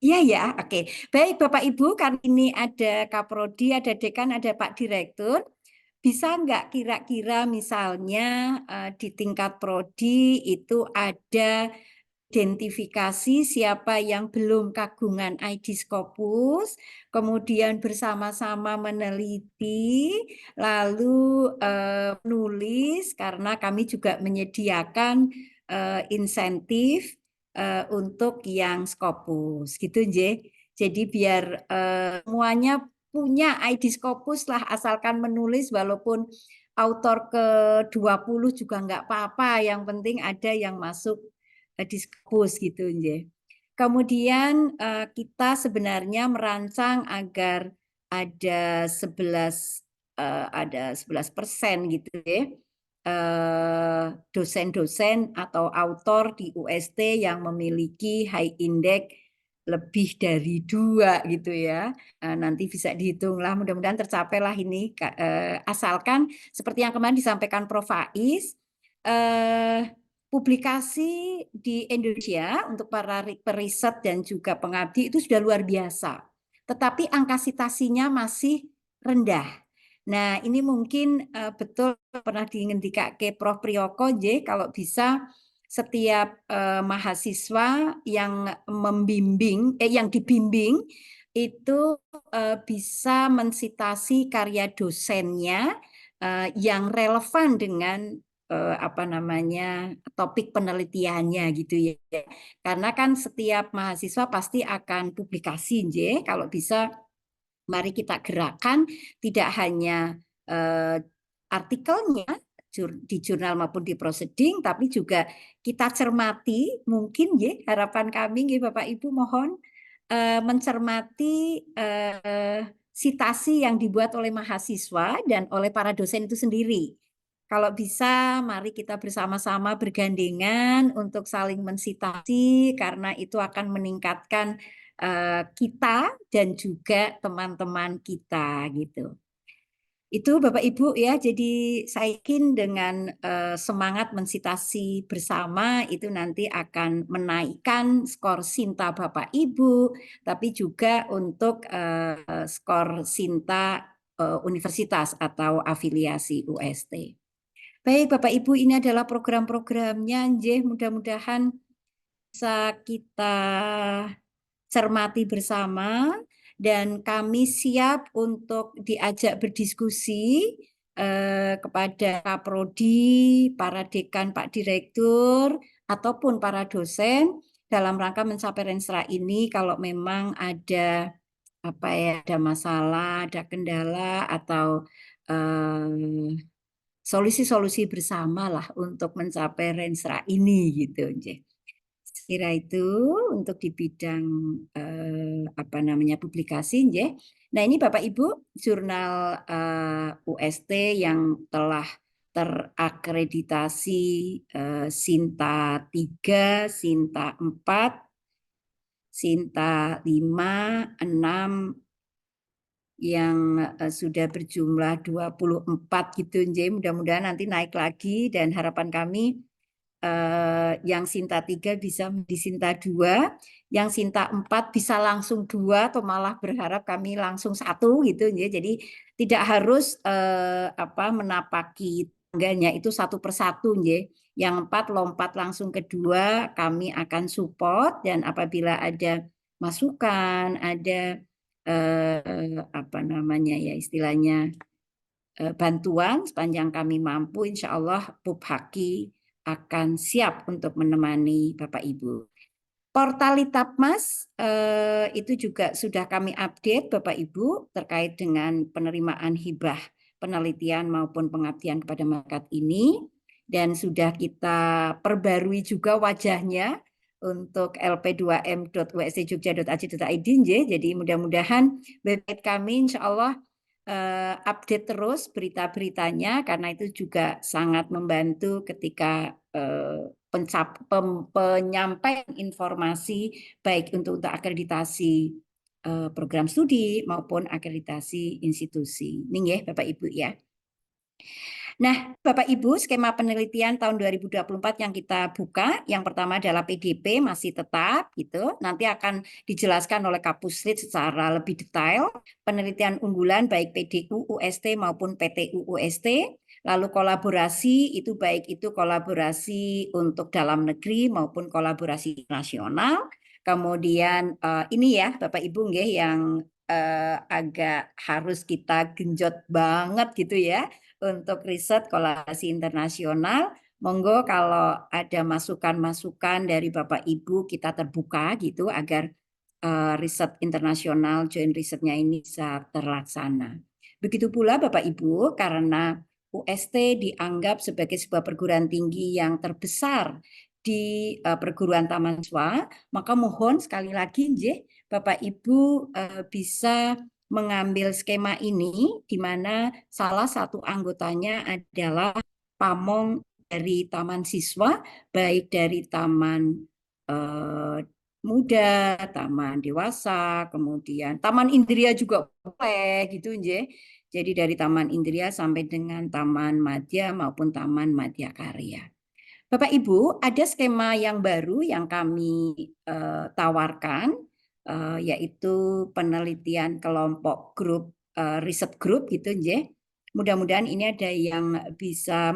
Iya ya, oke. Baik Bapak Ibu, kan ini ada Kaprodi, ada Dekan, ada Pak Direktur. Bisa nggak kira-kira misalnya di tingkat prodi itu ada identifikasi siapa yang belum kagungan ID Scopus, kemudian bersama-sama meneliti, lalu menulis karena kami juga menyediakan insentif untuk yang Scopus, gitu nggih. Jadi biar semuanya punya ID Scopus lah, asalkan menulis walaupun autor ke-20 juga nggak apa-apa, yang penting ada yang masuk di Scopus gitu nggih. Kemudian kita sebenarnya merancang agar ada 11% gitu ya. Dosen-dosen atau autor di UST yang memiliki high index lebih dari 2 gitu ya. Nanti bisa dihitung lah, mudah-mudahan tercapai lah ini. Asalkan seperti yang kemarin disampaikan Prof. Faiz, publikasi di Indonesia untuk para periset dan juga pengabdi itu sudah luar biasa. Tetapi angka citasinya masih rendah. Nah, ini mungkin betul pernah dingendikake Prof. Priyoko, kalau bisa setiap mahasiswa yang yang dibimbing itu bisa mensitasi karya dosennya yang relevan dengan topik penelitiannya gitu ya. Karena kan setiap mahasiswa pasti akan publikasi, kalau bisa mari kita gerakan tidak hanya artikelnya di jurnal maupun di proceeding, tapi juga kita cermati, mungkin ya harapan kami ya Bapak Ibu mohon mencermati sitasi yang dibuat oleh mahasiswa dan oleh para dosen itu sendiri. Kalau bisa mari kita bersama-sama bergandengan untuk saling mensitasi karena itu akan meningkatkan kita dan juga teman-teman kita gitu. Itu Bapak Ibu ya, jadi saya yakin dengan semangat mensitasi bersama itu nanti akan menaikkan skor Sinta Bapak Ibu, tapi juga untuk skor Sinta universitas atau afiliasi UST. Baik Bapak Ibu, ini adalah program-programnya, mudah-mudahan bisa kita cermati bersama. Dan kami siap untuk diajak berdiskusi kepada Kaprodi, para dekan, Pak Direktur, ataupun para dosen dalam rangka mencapai Renstra ini. Kalau memang ada ada masalah, ada kendala atau solusi-solusi bersama lah untuk mencapai Renstra ini gitu. Kira itu untuk di bidang publikasi nggih. Nah, ini Bapak Ibu jurnal UST yang telah terakreditasi Sinta 3, Sinta 4, Sinta 5, 6 yang sudah berjumlah 24 gitu nggih. Mudah-mudahan nanti naik lagi dan harapan kami yang Sinta 3 bisa di Sinta 2, yang Sinta 4 bisa langsung 2 atau malah berharap kami langsung 1 gitu ya. Jadi tidak harus menapaki tangganya itu satu persatu ya. Yang 4 lompat langsung ke 2, kami akan support, dan apabila ada masukan, ada apa namanya ya istilahnya bantuan sepanjang kami mampu, insya Allah Puphaki akan siap untuk menemani Bapak Ibu. Portal Litapmas itu juga sudah kami update Bapak Ibu terkait dengan penerimaan hibah penelitian maupun pengabdian kepada masyarakat ini, dan sudah kita perbarui juga wajahnya untuk lp2m.usjogja.ac.id. Jadi mudah-mudahan website kami insya Allah update terus berita-beritanya, karena itu juga sangat membantu ketika penyampaian informasi baik untuk akreditasi program studi maupun akreditasi institusi. Nih ya Bapak Ibu ya. Nah, Bapak Ibu, skema penelitian tahun 2024 yang kita buka, yang pertama adalah PDP masih tetap gitu. Nanti akan dijelaskan oleh Kapuslit secara lebih detail. Penelitian unggulan baik PDU UST maupun PTU UST. Lalu kolaborasi itu baik itu kolaborasi untuk dalam negeri maupun kolaborasi nasional. Kemudian ini ya Bapak Ibu nggih yang agak harus kita genjot banget gitu ya. Untuk riset kolaborasi internasional, monggo kalau ada masukan-masukan dari Bapak Ibu kita terbuka gitu agar riset internasional, joint risetnya ini bisa terlaksana. Begitu pula Bapak Ibu, karena UST dianggap sebagai sebuah perguruan tinggi yang terbesar di perguruan taman siswa, maka mohon sekali lagi Bapak Ibu bisa mengambil skema ini, di mana salah satu anggotanya adalah pamong dari taman siswa, baik dari taman muda, taman dewasa, kemudian taman indria juga boleh gitu, Jadi dari taman indria sampai dengan taman madya maupun taman madya karya. Bapak Ibu, ada skema yang baru yang kami tawarkan, yaitu penelitian kelompok grup riset grup gitu, Mudah-mudahan ini ada yang bisa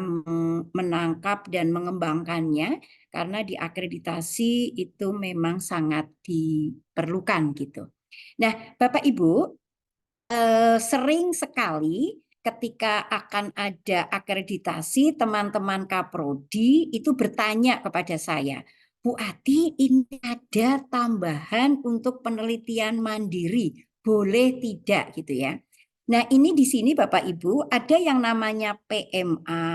menangkap dan mengembangkannya, karena di akreditasi itu memang sangat diperlukan gitu. Nah, Bapak Ibu, sering sekali ketika akan ada akreditasi, teman-teman Kaprodi itu bertanya kepada saya, Bu Ati, ini ada tambahan untuk penelitian mandiri, boleh tidak gitu ya? Nah, ini di sini Bapak Ibu ada yang namanya PMA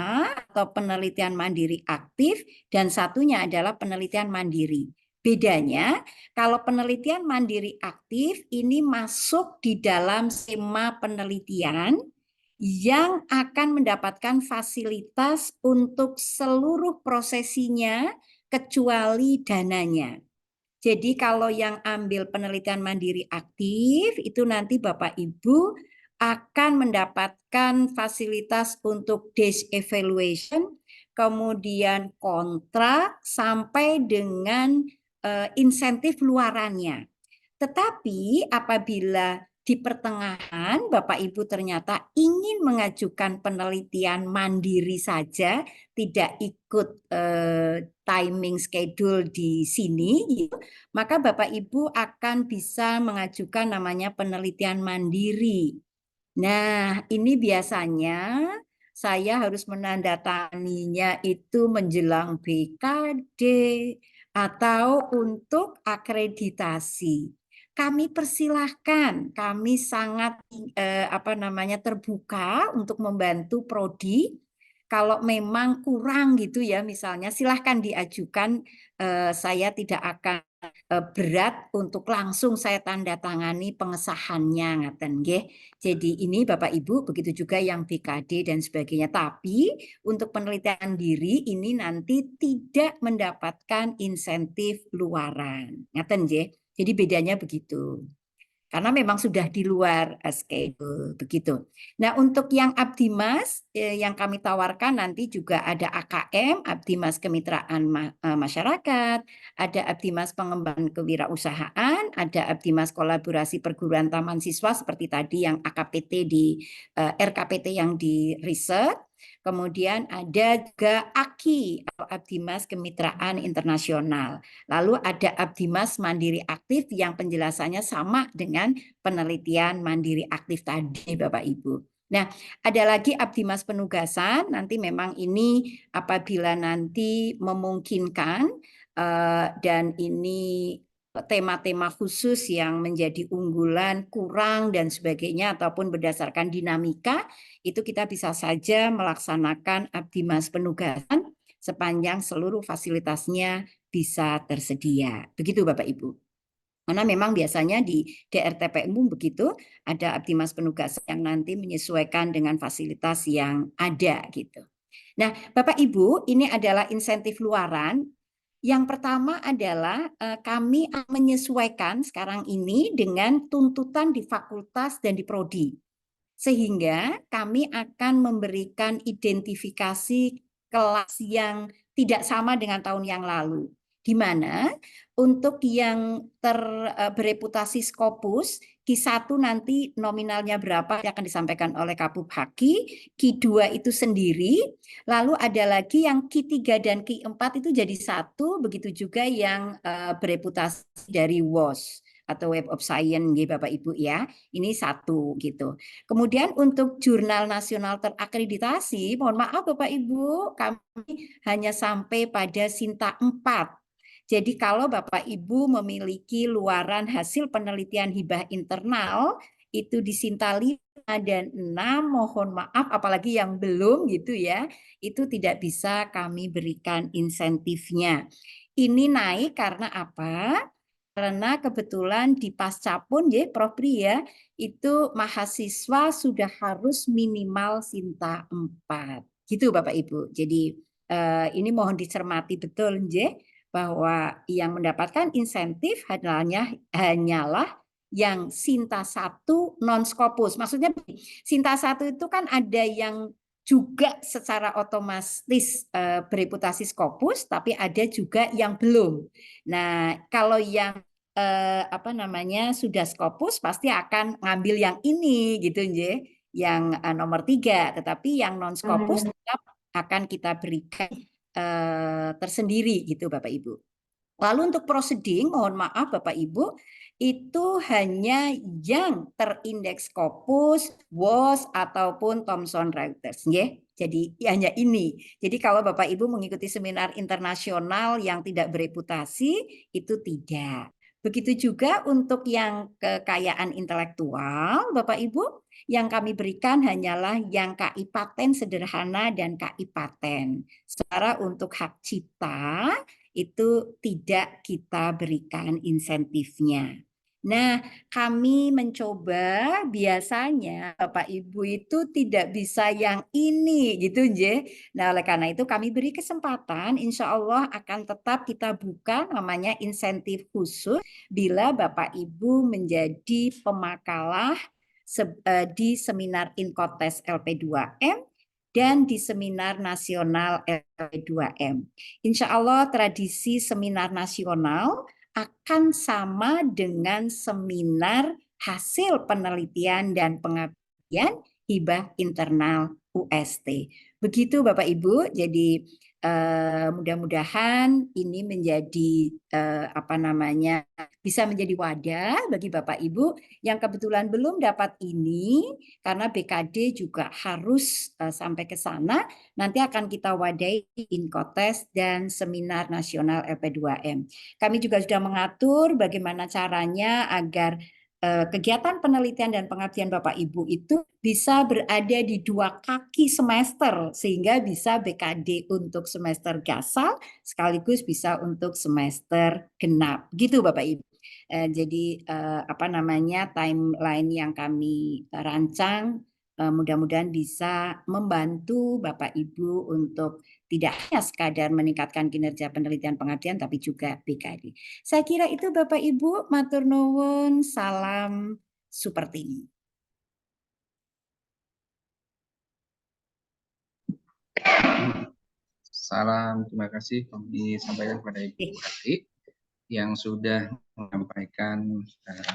atau penelitian mandiri aktif, dan satunya adalah penelitian mandiri. Bedanya, kalau penelitian mandiri aktif ini masuk di dalam skema penelitian yang akan mendapatkan fasilitas untuk seluruh prosesinya kecuali dananya. Jadi kalau yang ambil penelitian mandiri aktif itu nanti Bapak Ibu akan mendapatkan fasilitas untuk days evaluation, kemudian kontrak sampai dengan insentif luarannya. Tetapi apabila di pertengahan Bapak Ibu ternyata ingin mengajukan penelitian mandiri saja, tidak ikut timing schedule di sini, maka Bapak Ibu akan bisa mengajukan namanya penelitian mandiri. Nah, ini biasanya saya harus menandatanganinya itu menjelang BKD atau untuk akreditasi. Kami persilahkan, kami sangat terbuka untuk membantu prodi. Kalau memang kurang gitu ya, misalnya silahkan diajukan. Saya tidak akan berat untuk langsung saya tanda tangani pengesahannya, ngaten nggih. Jadi ini Bapak Ibu, begitu juga yang BKD dan sebagainya. Tapi untuk penelitian diri ini nanti tidak mendapatkan insentif luaran, ngaten nggih. Jadi bedanya begitu. Karena memang sudah di luar schedule begitu. Nah, untuk yang Abdimas yang kami tawarkan nanti juga ada AKM, Abdimas Kemitraan Masyarakat, ada Abdimas Pengembangan Kewirausahaan, ada Abdimas Kolaborasi Perguruan Taman Siswa seperti tadi yang AKPT di RKPT yang di riset, Kemudian ada juga AKI atau Abdimas Kemitraan Internasional. Lalu ada Abdimas Mandiri Aktif yang penjelasannya sama dengan penelitian mandiri aktif tadi Bapak Ibu. Nah, ada lagi Abdimas Penugasan, nanti memang ini apabila nanti memungkinkan dan ini tema-tema khusus yang menjadi unggulan, kurang, dan sebagainya, ataupun berdasarkan dinamika, itu kita bisa saja melaksanakan Abdimas Penugasan sepanjang seluruh fasilitasnya bisa tersedia. Begitu Bapak Ibu. Karena memang biasanya di DRTPMU begitu, ada Abdimas Penugasan yang nanti menyesuaikan dengan fasilitas yang ada gitu. Nah, Bapak Ibu, ini adalah insentif luaran. Yang pertama adalah kami menyesuaikan sekarang ini dengan tuntutan di fakultas dan di prodi. Sehingga kami akan memberikan identifikasi kelas yang tidak sama dengan tahun yang lalu. Di mana untuk yang bereputasi Scopus, Q1 nanti nominalnya berapa yang akan disampaikan oleh Kapub Haki, Q2 itu sendiri, lalu ada lagi yang Q3 dan Q4 itu jadi satu, begitu juga yang bereputasi dari WOS atau Web of Science, Bapak Ibu ya, ini satu gitu. Kemudian untuk jurnal nasional terakreditasi, mohon maaf Bapak Ibu, kami hanya sampai pada Sinta 4. Jadi kalau Bapak Ibu memiliki luaran hasil penelitian hibah internal, itu di Sinta 5 dan 6, mohon maaf apalagi yang belum gitu ya, itu tidak bisa kami berikan insentifnya. Ini naik karena apa? Karena kebetulan di Pascapun ya Prof Pri ya, itu mahasiswa sudah harus minimal Sinta 4. Gitu Bapak Ibu. Jadi ini mohon dicermati betul nggih, bahwa yang mendapatkan insentif hanyalah yang Sinta 1 non Scopus. Maksudnya Sinta 1 itu kan ada yang juga secara otomatis bereputasi Scopus, tapi ada juga yang belum. Nah, kalau yang sudah Scopus pasti akan ngambil yang ini gitu nggih, yang nomor 3, tetapi yang non Scopus tetap akan kita berikan tersendiri gitu Bapak Ibu. Lalu untuk proceeding, mohon maaf Bapak Ibu, itu hanya yang terindeks Scopus, WOS ataupun Thomson Reuters, nggih. Jadi hanya ini. Jadi kalau Bapak Ibu mengikuti seminar internasional yang tidak bereputasi, itu tidak. Begitu juga untuk yang kekayaan intelektual, Bapak Ibu, yang kami berikan hanyalah yang KI paten sederhana dan KI paten. Sementara untuk hak cipta itu tidak kita berikan insentifnya. Nah, kami mencoba biasanya Bapak Ibu itu tidak bisa yang ini gitu nggih. Nah, oleh karena itu kami beri kesempatan, insya Allah akan tetap kita buka namanya insentif khusus bila Bapak Ibu menjadi pemakalah di seminar Inkotes LP2M dan di seminar nasional LP2M. Insya Allah tradisi seminar nasional akan sama dengan seminar hasil penelitian dan pengabdian hibah internal UST. Begitu Bapak Ibu, jadi mudah-mudahan ini menjadi bisa menjadi wadah bagi Bapak Ibu yang kebetulan belum dapat ini, karena BKD juga harus sampai ke sana. Nanti akan kita wadahi Inkotes dan seminar nasional LP2M. Kami juga sudah mengatur bagaimana caranya agar kegiatan penelitian dan pengabdian Bapak Ibu itu bisa berada di 2 kaki semester, sehingga bisa BKD untuk semester gasal sekaligus bisa untuk semester genap. Gitu Bapak Ibu. Jadi timeline yang kami rancang mudah-mudahan bisa membantu Bapak Ibu untuk tidak hanya sekadar meningkatkan kinerja penelitian pengabdian tapi juga BKD. Saya kira itu Bapak Ibu, matur nuwun, salam Supertim. Salam, terima kasih kami sampaikan kepada Ibu Hati yang sudah menyampaikan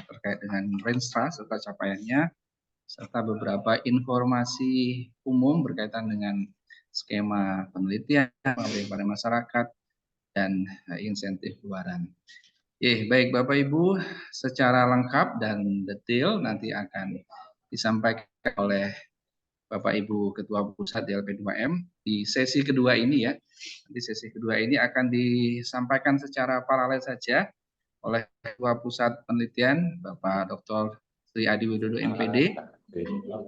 terkait dengan Renstra serta capaiannya, serta beberapa informasi umum berkaitan dengan skema penelitian, pengabdian pada masyarakat, dan insentif luaran. Baik Bapak Ibu, secara lengkap dan detail nanti akan disampaikan oleh Bapak Ibu Ketua Pusat di LP2M di sesi kedua ini ya. Nanti sesi kedua ini akan disampaikan secara paralel saja oleh Ketua Pusat Penelitian Bapak Dr. Sri Adi Widodo MPD,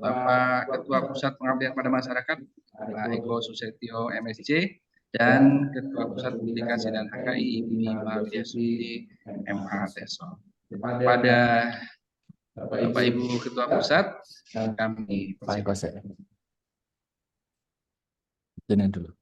Bapak Ketua Pusat Pengabdian pada Masyarakat Pak Eko Susetio MSc, dan Ketua Pusat Publikasi dan HKI Mima Widyasuti MA Tesol. Pada Bapak Ibu Ketua Pusat, kami Pak Eko saya. Jangan dulu.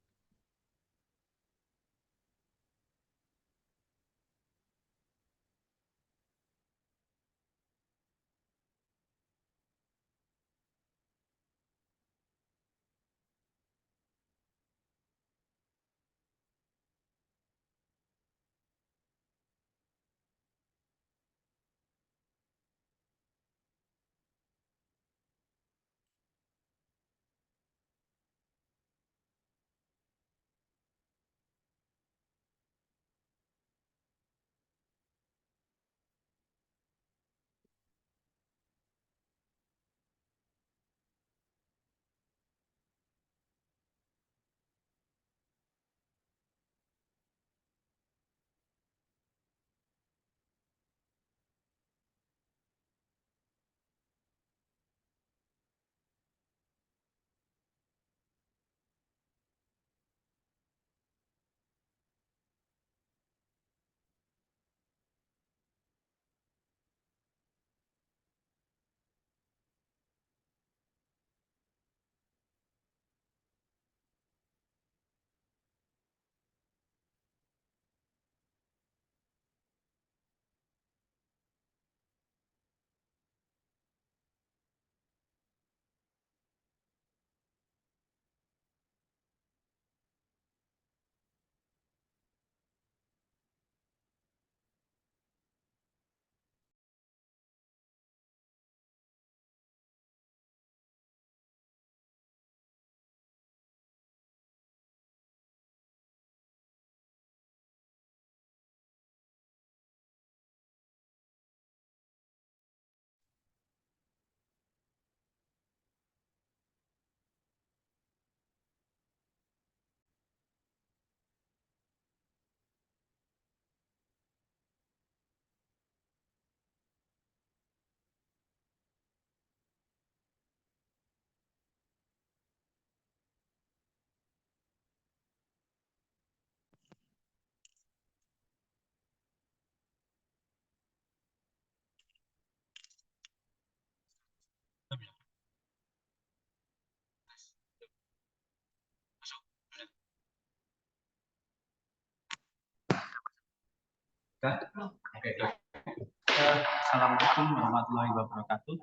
Assalamualaikum warahmatullahi wabarakatuh.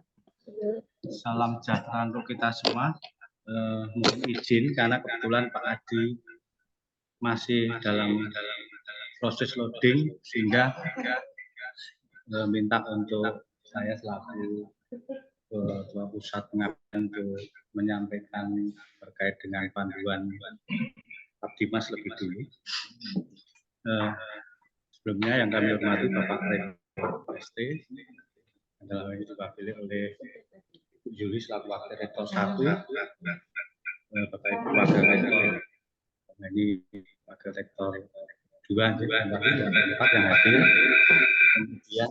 Salam sejahtera untuk kita semua. Mungkin izin karena kebetulan Pak Adi masih dalam proses loading sehingga minta untuk saya selaku Ketua Pusat Pengabdian untuk menyampaikan terkait dengan panduan Abdimas lebih dulu. Sebelumnya yang kami hormati Bapak Rektor ST adalah yang diwakili oleh Ibu Yuli selaku Wakil Rektor 1, Bapak Ibu Wakil Rektor, ini Wakil Rektor 2, dan 4 yang hadir. Kemudian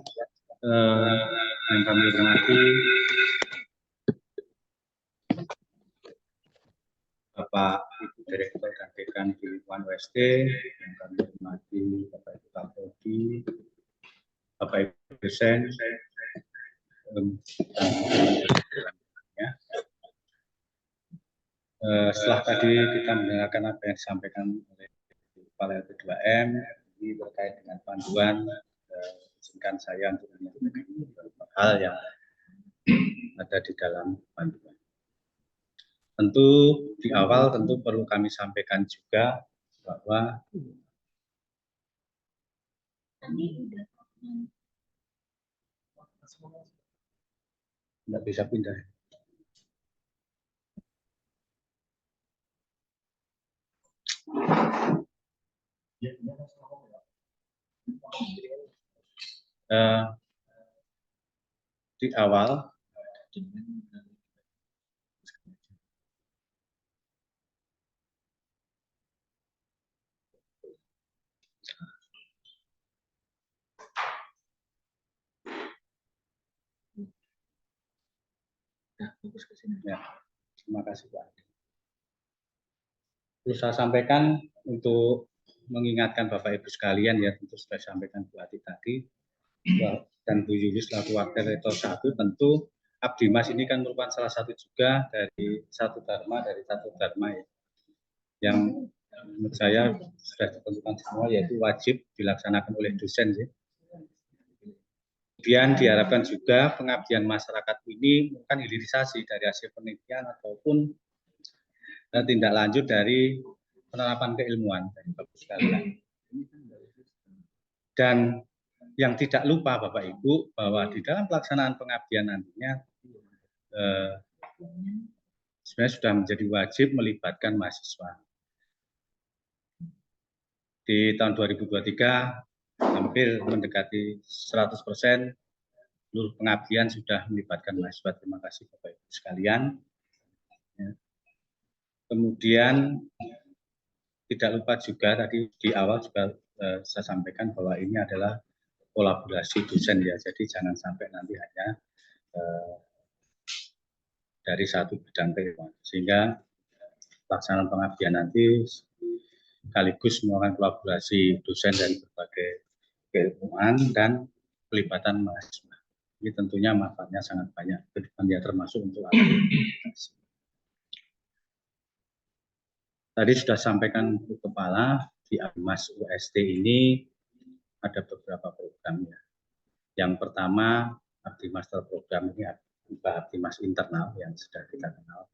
yang kami hormati Bapak Ibu Direktur dan Dekan di lingkungan UST, yang kami hormati Bapak Ibu Kapolri, Bapak Ibu dosen, setelah tadi kita mendengarkan apa yang disampaikan oleh Kepala LP2M ini terkait dengan panduan, izinkan saya untuk menyampaikan beberapa hal yang ada di dalam panduan. Tentu di awal tentu perlu kami sampaikan juga bahwa tidak bisa pindah. Di awal ya, terima kasih Pak. Perlu saya sampaikan untuk mengingatkan Bapak Ibu sekalian ya, tentu sudah sampaikan Bu Ati tadi dan Bu Yulis selaku Wakil Rektor 1, tentu Abdimas ini kan merupakan salah satu juga dari satu dharma ya, yang menurut saya sudah ditentukan semua, yaitu wajib dilaksanakan oleh dosen ya. Kemudian diharapkan juga pengabdian masyarakat ini bukan hilirisasi dari hasil penelitian ataupun tindak lanjut dari penerapan keilmuan dari Bapak sekalian. Dan yang tidak lupa Bapak Ibu bahwa di dalam pelaksanaan pengabdian nantinya sebenarnya sudah menjadi wajib melibatkan mahasiswa. Di tahun 2023 hampir mendekati 100% seluruh pengabdian sudah melibatkan mahasiswa. Terima kasih Bapak Ibu sekalian. Kemudian tidak lupa juga tadi di awal juga saya sampaikan bahwa ini adalah kolaborasi dosen ya. Jadi jangan sampai nanti hanya dari satu bidang keilmuan, sehingga pelaksanaan pengabdian nanti sekaligus melakukan kolaborasi dosen dari berbagai keilmuan dan pelibatan mahasiswa. Ini tentunya manfaatnya sangat banyak ke depan ya, termasuk untuk aktivitas. Tadi sudah sampaikan Bu Kepala, di Abdimas UST ini ada beberapa program ya. Yang pertama, Abdimaster program ini Abdimas internal yang sudah kita kenal,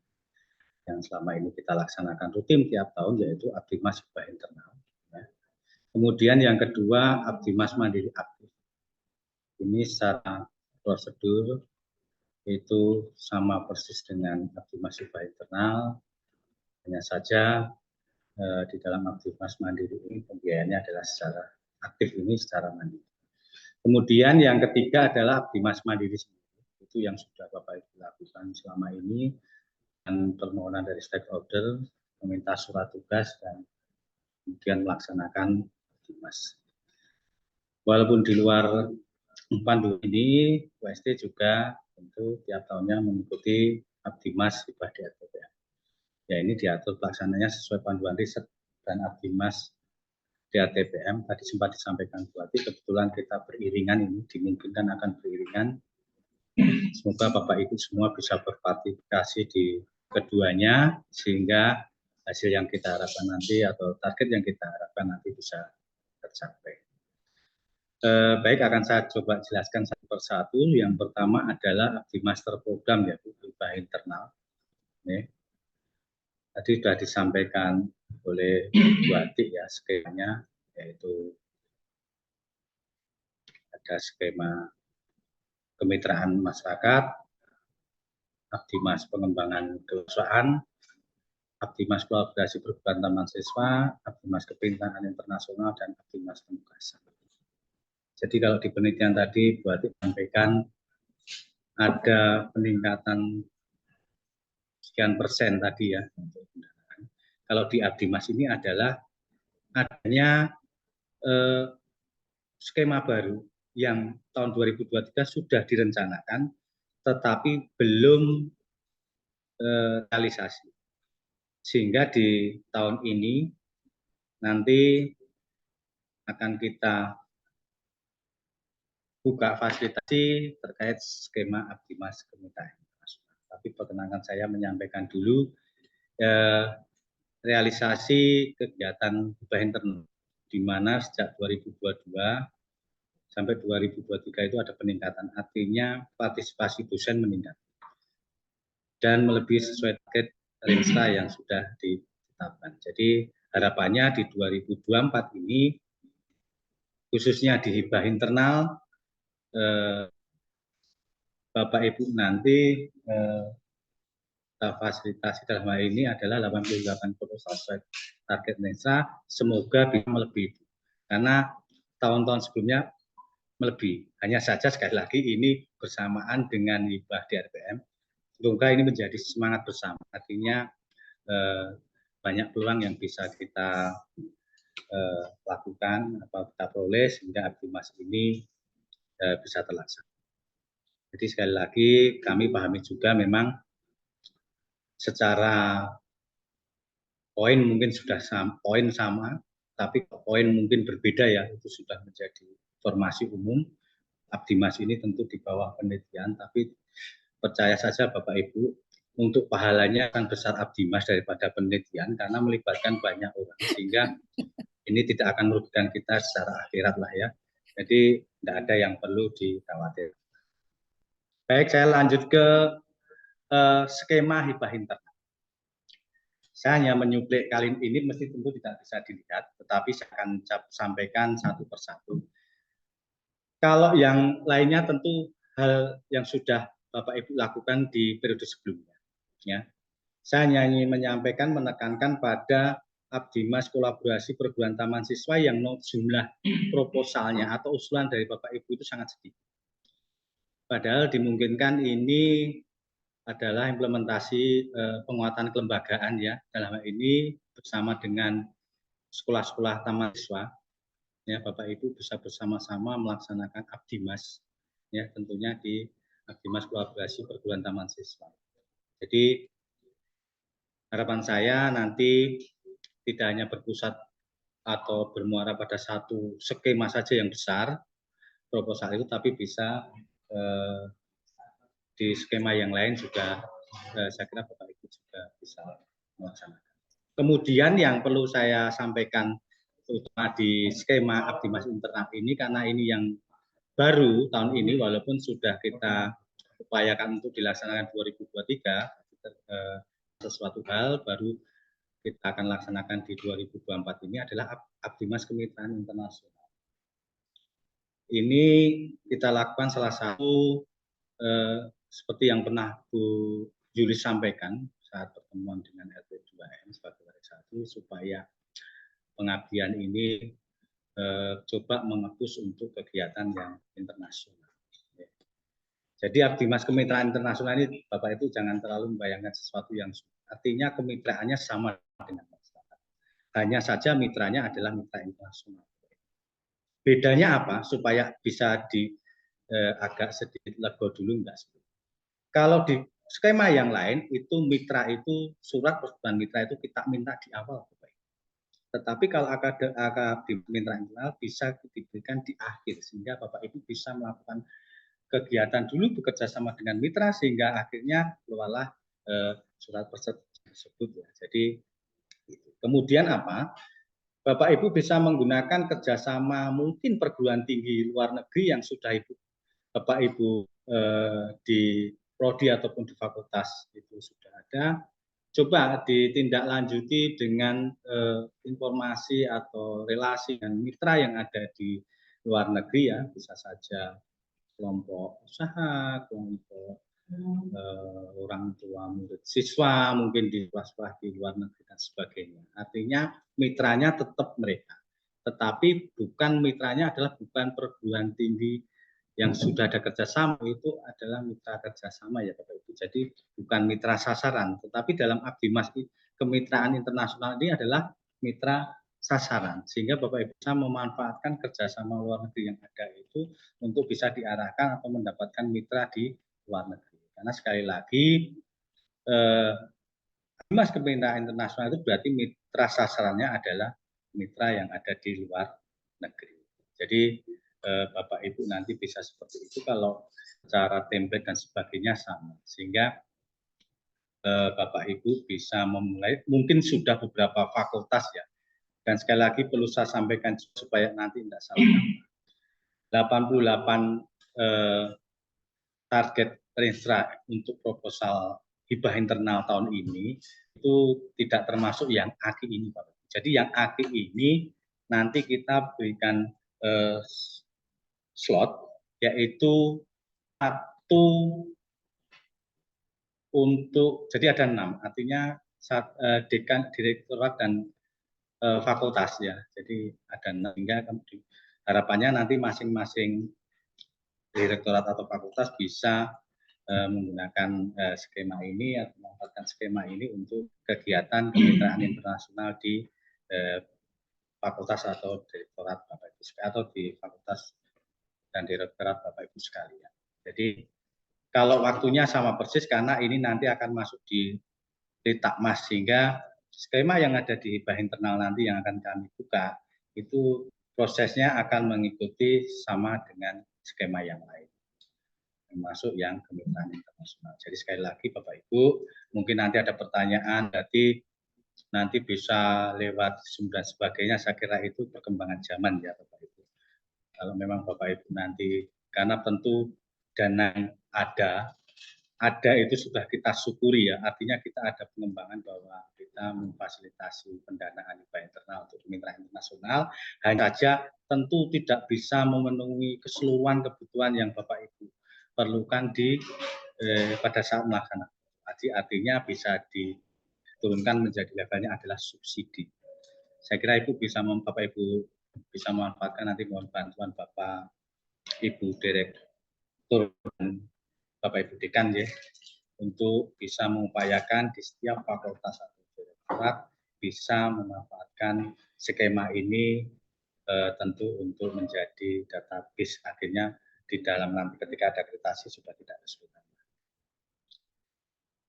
yang selama ini kita laksanakan rutin tiap tahun, yaitu Abdimas hibah internal. Ya. Kemudian yang kedua, Abdimas mandiri aktif. Ini secara prosedur itu sama persis dengan Abdimas hibah internal, hanya saja di dalam Abdimas mandiri ini pembiayaannya adalah secara aktif, ini secara mandiri. Kemudian yang ketiga adalah Abdimas mandiri sendiri, itu yang sudah Bapak Ibu lakukan selama ini, dan permohonan dari stakeholder meminta surat tugas dan kemudian melaksanakan Abdimas. Walaupun di luar pandu ini, UST juga tentu tiap tahunnya mengikuti Abdimas hibah di RPPM. Ya, ini diatur pelaksananya sesuai panduan riset dan Abdimas di RTPM. Tadi sempat disampaikan berarti kebetulan kita beriringan, ini dimungkinkan akan beriringan. Semoga Bapak Ibu semua bisa berpartisipasi di keduanya sehingga hasil yang kita harapkan nanti atau target yang kita harapkan nanti bisa tercapai. Baik, akan saya coba jelaskan satu persatu. Yang pertama adalah Abdimaster program ya, hibah internal. Nih. Tadi sudah disampaikan oleh Bu Ati ya skemanya, yaitu ada skema kemitraan masyarakat, Abdimas pengembangan kewirausahaan, Abdimas kolaborasi perguruan taman siswa, Abdimas kepintaran internasional, dan Abdimas penugasan. Jadi kalau di penelitian tadi Bu Ati sampaikan ada peningkatan sekian persen tadi ya untuk kendaraan. Kalau di Abdimas ini adalah adanya skema baru yang tahun 2023 sudah direncanakan tetapi belum realisasi. Sehingga di tahun ini nanti akan kita buka fasilitasi terkait skema Abdimas kemitraan internasional. Tapi perkenankan saya menyampaikan dulu realisasi kegiatan hibah internal, di mana sejak 2022 sampai 2023 itu ada peningkatan, artinya partisipasi dosen meningkat dan melebihi sesuai target Renstra yang sudah ditetapkan. Jadi harapannya di 2024 ini khususnya di hibah internal Bapak Ibu nanti fasilitasi dalam hal ini adalah 88 proposal sesuai target NESA, semoga bisa melebihi itu. Karena tahun-tahun sebelumnya melebihi. Hanya saja sekali lagi ini bersamaan dengan hibah di RPM. Semoga ini menjadi semangat bersama. Artinya banyak peluang yang bisa kita lakukan atau kita peroleh sehingga Abdimas ini bisa terlaksana. Jadi sekali lagi kami pahami juga memang secara poin mungkin sudah poin sama, tapi poin mungkin berbeda ya, itu sudah menjadi informasi umum. Abdimas ini tentu di bawah penelitian, tapi percaya saja Bapak Ibu, untuk pahalanya akan besar Abdimas daripada penelitian karena melibatkan banyak orang, sehingga ini tidak akan merugikan kita secara akhirat lah ya. Jadi tidak ada yang perlu dikhawatirkan. Baik, saya lanjut ke skema hibah internal. Saya hanya menyuplik kali ini mesti tentu tidak bisa dilihat, tetapi saya akan sampaikan satu persatu. Kalau yang lainnya tentu hal yang sudah Bapak Ibu lakukan di periode sebelumnya. Ya. Saya hanya ingin menyampaikan, menekankan pada Abdimas kolaborasi perguruan taman siswa yang jumlah proposalnya atau usulan dari Bapak Ibu itu sangat sedikit. Padahal dimungkinkan ini adalah implementasi penguatan kelembagaan ya, dalam hal ini bersama dengan sekolah-sekolah taman siswa ya, Bapak Ibu bisa bersama-sama melaksanakan Abdimas ya, tentunya di Abdimas kolaborasi perguruan taman siswa. Jadi harapan saya nanti tidak hanya berpusat atau bermuara pada satu skema saja yang besar proposal itu, tapi bisa di skema yang lain juga saya kira Bapak Ibu juga bisa melaksanakan. Kemudian yang perlu saya sampaikan terutama di skema Abdimas internal ini, karena ini yang baru tahun ini walaupun sudah kita upayakan untuk dilaksanakan 2023, sesuatu hal baru kita akan laksanakan di 2024 ini adalah Abdimas Kemitraan Internasional. Ini kita lakukan salah satu seperti yang pernah Bu Julis sampaikan saat pertemuan dengan LP2M sebagai waris satu, supaya pengabdian ini coba mengebus untuk kegiatan yang internasional. Jadi Abdimas Kemitraan Internasional ini Bapak Ibu jangan terlalu membayangkan sesuatu yang artinya kemitraannya sama dengan masyarakat. Hanya saja mitranya adalah mitra internasional. Bedanya apa? Supaya bisa agak sedikit lego dulu enggak sih. Kalau di skema yang lain itu mitra itu surat persetujuan mitra itu kita minta di awal. Tetapi kalau akademi mitra internal bisa diberikan di akhir sehingga Bapak Ibu bisa melakukan kegiatan dulu bekerja sama dengan mitra sehingga akhirnya keluarlah surat persetujuan tersebut ya. Jadi kemudian apa? Bapak Ibu bisa menggunakan kerjasama mungkin perguruan tinggi luar negeri yang sudah Bapak Ibu di prodi ataupun di fakultas itu sudah ada. Coba ditindaklanjuti dengan informasi atau relasi dengan mitra yang ada di luar negeri ya, bisa saja kelompok usaha, kelompok orang tua murid siswa, mungkin di sekolah-sekolah di luar negeri dan sebagainya. Artinya mitranya tetap mereka, tetapi bukan mitranya adalah bukan perguruan tinggi yang sudah ada kerjasama, itu adalah mitra kerjasama ya Bapak Ibu. Jadi bukan mitra sasaran, tetapi dalam Abdimas kemitraan internasional ini adalah mitra sasaran, sehingga Bapak Ibu bisa memanfaatkan kerjasama luar negeri yang ada itu untuk bisa diarahkan atau mendapatkan mitra di luar negeri. Karena sekali lagi Abdimas kemitraan internasional itu berarti mitra sasarannya adalah mitra yang ada di luar negeri. Jadi Bapak Ibu nanti bisa seperti itu kalau cara template dan sebagainya sama, sehingga Bapak Ibu bisa memulai, mungkin sudah beberapa fakultas ya, dan sekali lagi perlu saya sampaikan supaya nanti tidak salah, 88 target registra untuk proposal hibah internal tahun ini itu tidak termasuk yang AKI ini Bapak. Jadi yang AKI ini nanti kita berikan slot, yaitu satu jadi ada 6, artinya dekan, direktorat dan fakultas ya. Jadi ada 6, hingga harapannya nanti masing-masing direktorat atau fakultas bisa menggunakan skema ini atau memanfaatkan skema ini untuk kegiatan kemitraan internasional di fakultas atau direktorat Bapak Ibu atau di fakultas dan direktorat Bapak Ibu sekalian. Jadi kalau waktunya sama persis karena ini nanti akan masuk di Litbangmas, sehingga skema yang ada di hibah internal nanti yang akan kami buka itu prosesnya akan mengikuti sama dengan skema yang lain, termasuk yang kemitraan internasional. Jadi sekali lagi Bapak Ibu, mungkin nanti ada pertanyaan, berarti nanti bisa lewat Zoom dan sebagainya, saya kira itu perkembangan zaman ya Bapak Ibu. Kalau memang Bapak Ibu nanti, karena tentu dana yang ada itu sudah kita syukuri ya, artinya kita ada pengembangan bahwa kita memfasilitasi pendanaan hibah internal untuk kemitraan internasional, hanya saja tentu tidak bisa memenuhi keseluruhan kebutuhan yang Bapak Ibu perlukan pada saat melaksanakan. Artinya bisa diturunkan menjadi levelnya adalah subsidi. Saya kira Ibu bisa Bapak Ibu bisa memanfaatkan nanti mohon bantuan Bapak Ibu Direktur dan Bapak Ibu Dekan ya, untuk bisa mengupayakan di setiap fakultas atau direktorat bisa memanfaatkan skema ini tentu untuk menjadi database, akhirnya di dalam nanti ketika ada akreditasi sudah tidak kesulitan.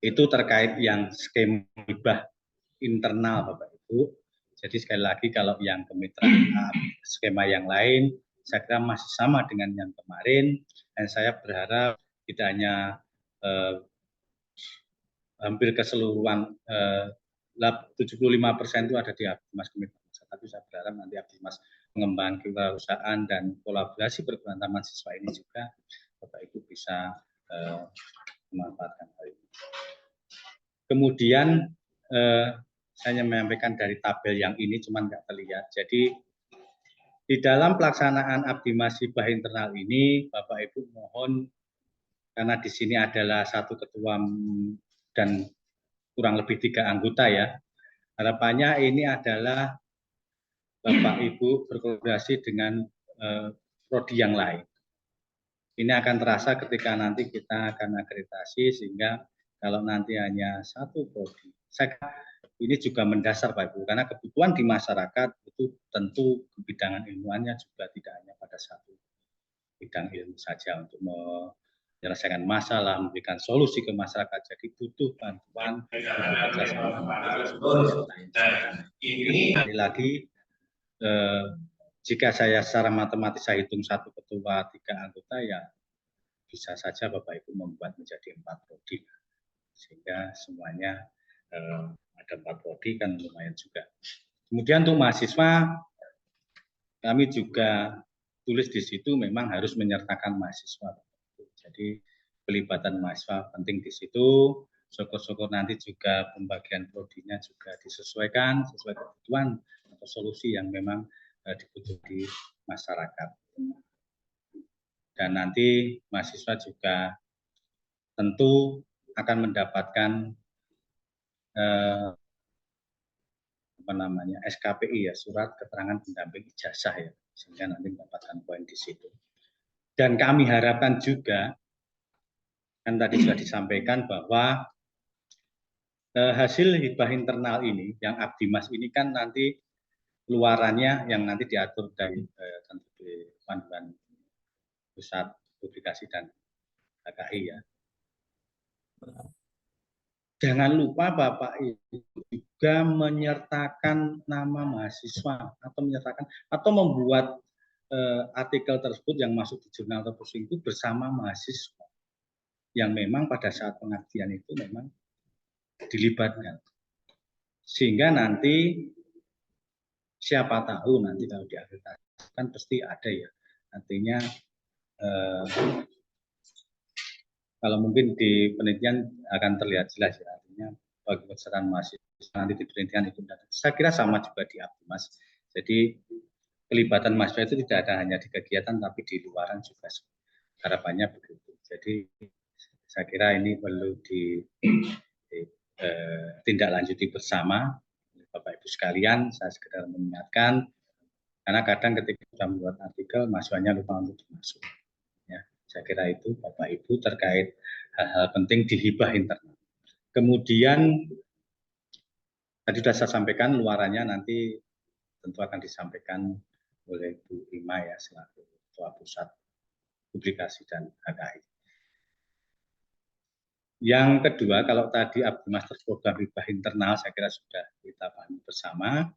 Itu terkait yang skema hibah internal Bapak Ibu. Jadi sekali lagi kalau yang kemitraan skema yang lain saya kira masih sama dengan yang kemarin, dan saya berharap tidak hanya hampir keseluruhan 75% itu ada di Abdimas Kemitraan, tapi saya berharap nanti Abdimas mengembangkan kewirausahaan dan kolaborasi perguruan mahasiswa ini juga Bapak Ibu bisa memanfaatkan hal ini. Kemudian saya menyampaikan dari tabel yang ini cuma nggak terlihat. Jadi di dalam pelaksanaan Abdimas hibah internal ini Bapak Ibu mohon, karena di sini adalah satu ketua dan kurang lebih 3 anggota ya. Harapannya ini adalah Bapak Ibu berkolaborasi dengan prodi yang lain. Ini akan terasa ketika nanti kita akan akreditasi, sehingga kalau nanti hanya satu prodi, saya kira ini juga mendasar Pak Ibu, karena kebutuhan di masyarakat itu tentu kebidangan ilmuannya juga tidak hanya pada satu bidang ilmu saja untuk menyelesaikan masalah, memberikan solusi ke masyarakat. Jadi butuh bantuan, butuh kerjasama. Ini lagi, jika saya secara matematis saya hitung satu ketua 3 anggota, ya bisa saja Bapak Ibu membuat menjadi 4 prodi, sehingga semuanya ada 4 prodi kan lumayan juga. Kemudian untuk mahasiswa, kami juga tulis di situ memang harus menyertakan mahasiswa. Jadi pelibatan mahasiswa penting di situ. Syukur-syukur nanti juga pembagian prodinya juga disesuaikan sesuai kebutuhan atau solusi yang memang dibutuhkan di masyarakat. Dan nanti mahasiswa juga tentu akan mendapatkan SKPI ya, surat keterangan pendamping ijazah ya, sehingga nanti mendapatkan poin di situ. Dan kami harapkan juga, kan tadi sudah disampaikan bahwa hasil hibah internal ini, yang Abdimas ini kan nanti luarannya yang nanti diatur dari tentu di Panduan Pusat Publikasi dan HKI ya. Jangan lupa Bapak Ibu juga menyertakan nama mahasiswa atau menyertakan atau membuat artikel tersebut yang masuk di jurnal terpusing itu bersama mahasiswa yang memang pada saat pengabdian itu memang dilibatkan, sehingga nanti siapa tahu nanti kalau diakreditasi kan pasti ada ya, artinya kalau mungkin di penelitian akan terlihat jelas ya, artinya bagi pesertaan mahasiswa nanti di penelitian itu saya kira sama juga di Abdimas. Jadi kelibatan mahasiswa itu tidak ada hanya di kegiatan tapi di luaran juga, harapannya begitu. Jadi Saya kira ini perlu ditindaklanjuti bersama Bapak Ibu sekalian. Saya sekedar mengingatkan, karena kadang ketika kita membuat artikel, mahasiswanya lupa untuk dimasuk. Ya, saya kira itu Bapak Ibu terkait hal-hal penting di hibah internal. Kemudian tadi sudah saya sampaikan, luarannya nanti tentu akan disampaikan oleh Bu Ima ya, selaku Ketua Pusat Publikasi dan HKI. Yang kedua, kalau tadi Abdi Master program hibah internal, saya kira sudah kita pahami bersama.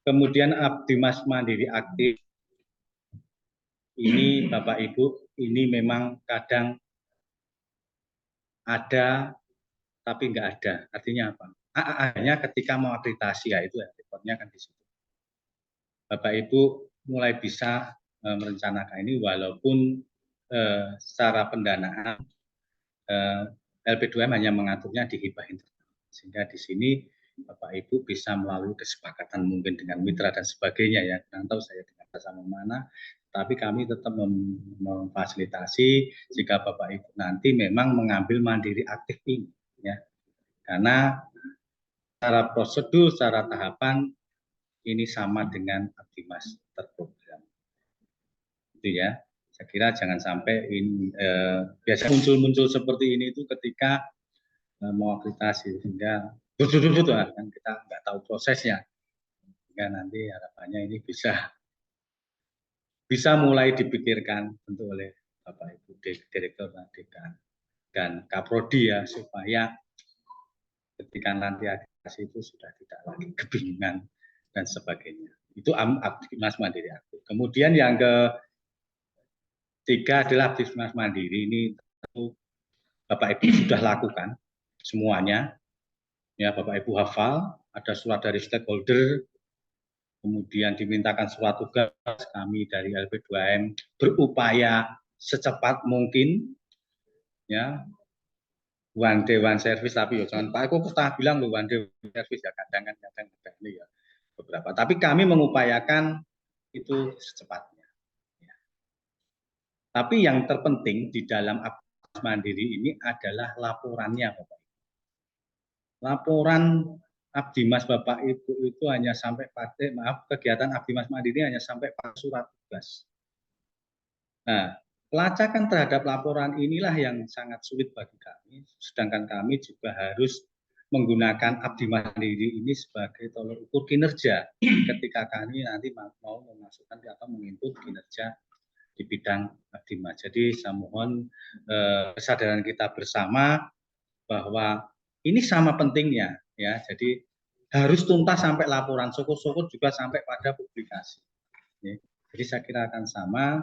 Kemudian Abdi Mas Mandiri aktif, ini Bapak Ibu, ini memang kadang ada tapi nggak ada. Artinya apa? Hanya ketika mau akreditasi, ya itu ya, reportnya kan di situ. Bapak Ibu mulai bisa merencanakan ini, walaupun secara pendanaan LP2M hanya mengaturnya di hibah internal. Sehingga di sini Bapak Ibu bisa melalui kesepakatan mungkin dengan mitra dan sebagainya ya. Kurang tahu saya dengan sama mana, tapi kami tetap memfasilitasi jika Bapak Ibu nanti memang mengambil mandiri aktif ini ya. Karena secara prosedur, secara tahapan ini sama dengan Abdi Master program. Itu ya. Saya kira jangan sampai ini biasa muncul seperti ini itu ketika mau akreditasi, sehingga kan kita nggak tahu prosesnya. Sehingga nanti harapannya ini bisa mulai dipikirkan tentu oleh Bapak Ibu Direktur dan Kaprodi ya, supaya ketika nanti akreditasi itu sudah tidak lagi kebingungan dan sebagainya. Itu Abdi Mas Mandiri aktif. Kemudian yang ketiga adalah Abdi Mas Mandiri. Ini tentu Bapak Ibu sudah lakukan semuanya. Ya, Bapak Ibu hafal, ada surat dari stakeholder, kemudian dimintakan surat tugas, kami dari LP2M berupaya secepat mungkin, ya, one day one service, tapi ya jangan Pak, aku pernah bilang loh one day one service ya, kadang ini ya beberapa, tapi kami mengupayakan itu secepatnya. Ya. Tapi yang terpenting di dalam Abdi Mandiri ini adalah laporannya, Bapak. Laporan Abdi Mas Bapak Ibu itu hanya sampai pada, kegiatan Abdi Mas Mandiri hanya sampai pada surat tugas. Nah, pelacakan terhadap laporan inilah yang sangat sulit bagi kami, sedangkan kami juga harus menggunakan Abdi Mandiri ini sebagai tolok ukur kinerja ketika kami nanti mau memasukkan atau menginput kinerja di bidang Abdi Mas. Jadi saya mohon kesadaran kita bersama bahwa ini sama pentingnya ya. Jadi harus tuntas sampai laporan, syukur-syukur juga sampai pada publikasi. Jadi saya kira akan sama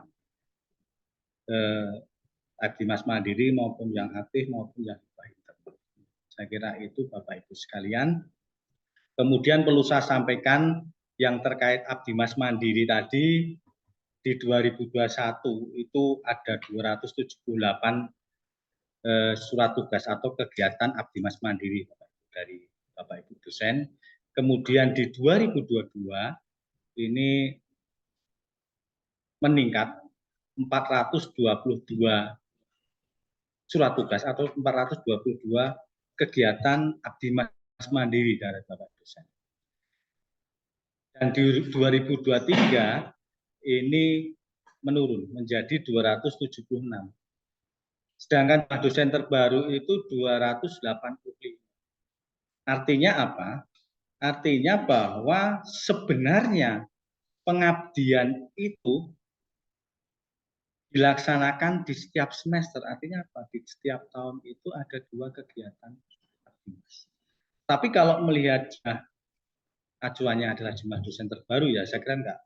Abdi Mas Mandiri maupun yang aktif maupun yang hibah internal. Saya kira itu Bapak Ibu sekalian. Kemudian perlu saya sampaikan yang terkait Abdi Mas Mandiri tadi, di 2021 itu ada 278 surat tugas atau kegiatan Abdi Mas Mandiri dari Bapak Ibu dosen. Kemudian di 2022 ini meningkat 422 surat tugas atau 422 kegiatan Abdi Mas Mandiri dari Bapak dosen. Dan di 2023 ini menurun menjadi 276. Sedangkan dosen terbaru itu 285. Artinya apa? Artinya bahwa sebenarnya pengabdian itu dilaksanakan di setiap semester. Artinya apa? Di setiap tahun itu ada 2 kegiatan. Tapi kalau melihat acuannya adalah jumlah dosen terbaru ya, saya kira enggak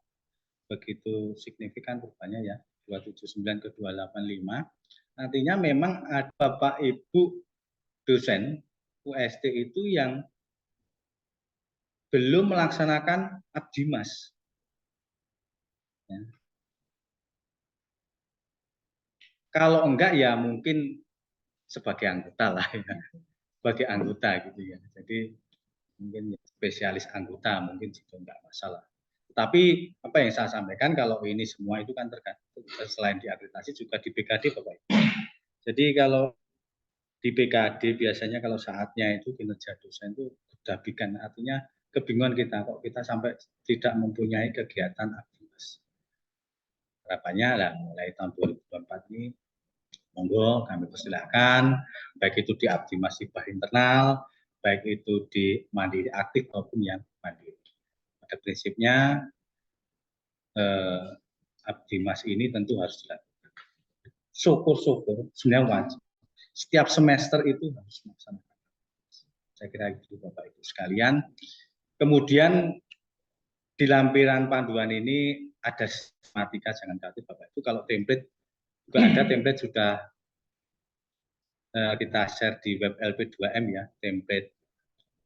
begitu signifikan perubahannya ya, 279 ke 285. Artinya memang ada Bapak Ibu dosen UST itu yang belum melaksanakan Abdi Mas. Ya. Kalau enggak ya mungkin sebagai anggota lah ya, sebagai anggota gitu ya. Jadi mungkin spesialis anggota mungkin juga enggak masalah. Tapi apa yang saya sampaikan kalau ini semua itu kan tergantung selain di akreditasi juga di BKD Bapak Ibu. Jadi kalau di PKD biasanya kalau saatnya itu kinerja dosen itu kedabikan, artinya kebingungan kita kok kita sampai tidak mempunyai kegiatan aktivitas. Harapannya lah mulai tahun 2024 ini monggo kami persilakan, baik itu di Abdimas hibah internal, baik itu di mandiri aktif maupun yang mandiri. Pada prinsipnya Abdimas ini tentu harus dilakukan. Syukur-syukur sebenarnya wajib. Setiap semester itu harus melaksanakan. Saya kira itu Bapak Ibu sekalian. Kemudian di lampiran panduan ini ada sistematika, jangan khawatir Bapak Ibu. Kalau template juga ada, template sudah kita share di web LP2M ya, template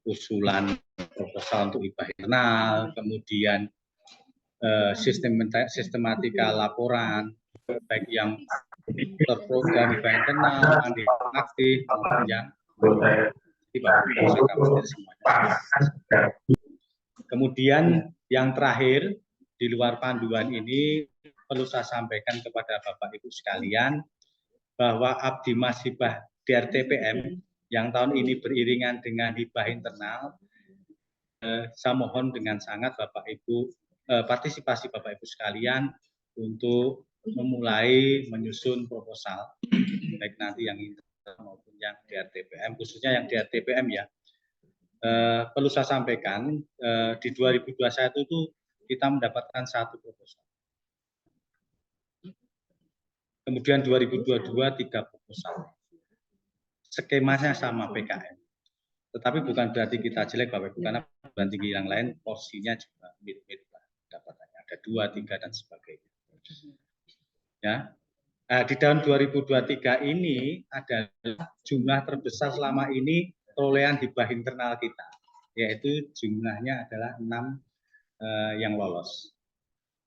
usulan proposal untuk hibah internal, kemudian sistematika laporan, baik yang terprogram hibah internal, mandiri aktif, maupun yang semuanya. Kemudian yang terakhir, di luar panduan ini perlu saya sampaikan kepada Bapak Ibu sekalian, bahwa Abdimas hibah DRTPM yang tahun ini beriringan dengan hibah internal, saya mohon dengan sangat Bapak Ibu, partisipasi Bapak Ibu sekalian untuk memulai menyusun proposal, baik nanti yang internal maupun yang DRTPM, khususnya yang DRTPM ya. Perlu saya sampaikan, di 2021 itu kita mendapatkan 1 proposal. Kemudian 2022 3 proposal. Skemanya sama PKM. Tetapi bukan berarti kita jelek Bapak Ibu, karena perguruan tinggi yang lain porsinya juga mirip-mirip dapatannya. Ada 2, 3 dan sebagainya. Ya. Nah, di tahun 2023 ini adalah jumlah terbesar selama ini perolehan hibah internal kita, yaitu jumlahnya adalah 6 yang lolos.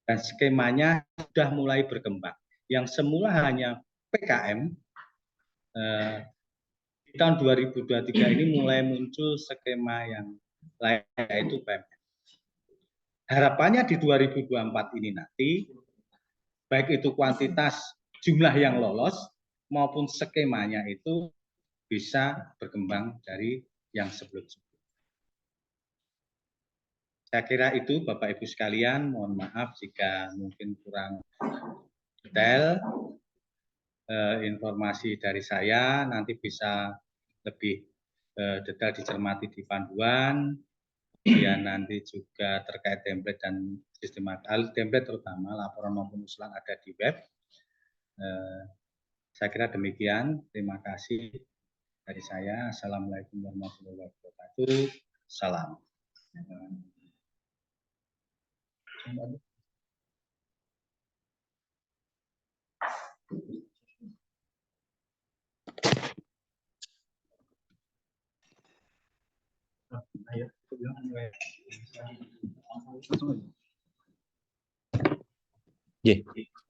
Dan skemanya sudah mulai berkembang. Yang semula hanya PKM, di tahun 2023 ini mulai muncul skema yang lain, yaitu PMN. Harapannya di 2024 ini nanti, baik itu kuantitas jumlah yang lolos maupun skemanya itu bisa berkembang dari yang sebelum-sebelumnya. Saya kira itu Bapak Ibu sekalian, mohon maaf jika mungkin kurang detail informasi dari saya, nanti bisa lebih detail dicermati di panduan, kemudian nanti juga terkait template dan sistematika, template terutama laporan maupun usulan ada di web. Saya kira demikian, terima kasih dari saya. Assalamualaikum warahmatullahi wabarakatuh. Salam.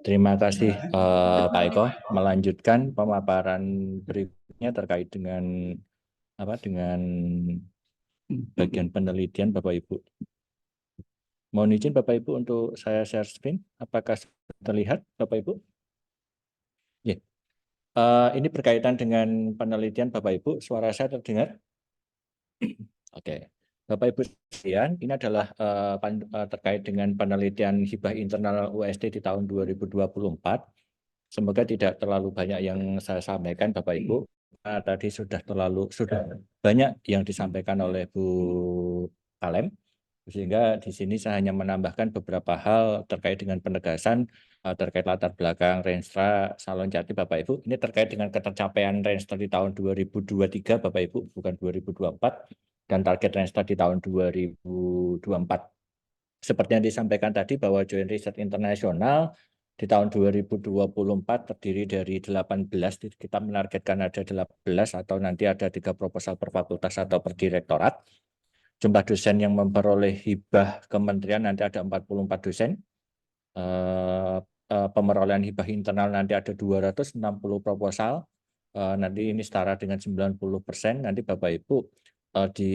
Terima kasih Pak Eko. Melanjutkan pemaparan berikutnya terkait dengan dengan bagian penelitian Bapak Ibu. Mohon izin Bapak Ibu untuk saya share screen. Apakah terlihat Bapak Ibu? Ini berkaitan dengan penelitian Bapak Ibu. Suara saya terdengar? Oke. Bapak Ibu sekalian, ini adalah terkait dengan penelitian hibah internal UST di tahun 2024. Semoga tidak terlalu banyak yang saya sampaikan Bapak Ibu. Tadi sudah banyak yang disampaikan oleh Bu Kalem, sehingga di sini saya hanya menambahkan beberapa hal terkait dengan penegasan terkait latar belakang Renstra Salon Jati Bapak Ibu. Ini terkait dengan ketercapaian Renstra di tahun 2023 Bapak Ibu, bukan 2024. Dan target Renstra di tahun 2024. Seperti yang disampaikan tadi bahwa Joint Research Internasional di tahun 2024 terdiri dari 18, kita menargetkan ada 18 atau nanti ada 3 proposal per fakultas atau per direktorat. Jumlah dosen yang memperoleh hibah kementerian nanti ada 44 dosen. Pemerolehan hibah internal nanti ada 260 proposal. Nanti ini setara dengan 90%. Nanti Bapak Ibu di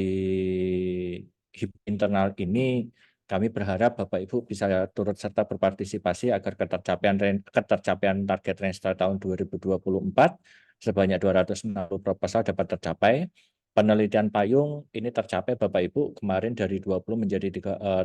hibah internal ini Kami berharap Bapak Ibu bisa turut serta berpartisipasi agar ketercapaian target Renstra tahun 2024 sebanyak 260 proposal dapat tercapai. Penelitian payung ini tercapai Bapak Ibu kemarin dari 20 menjadi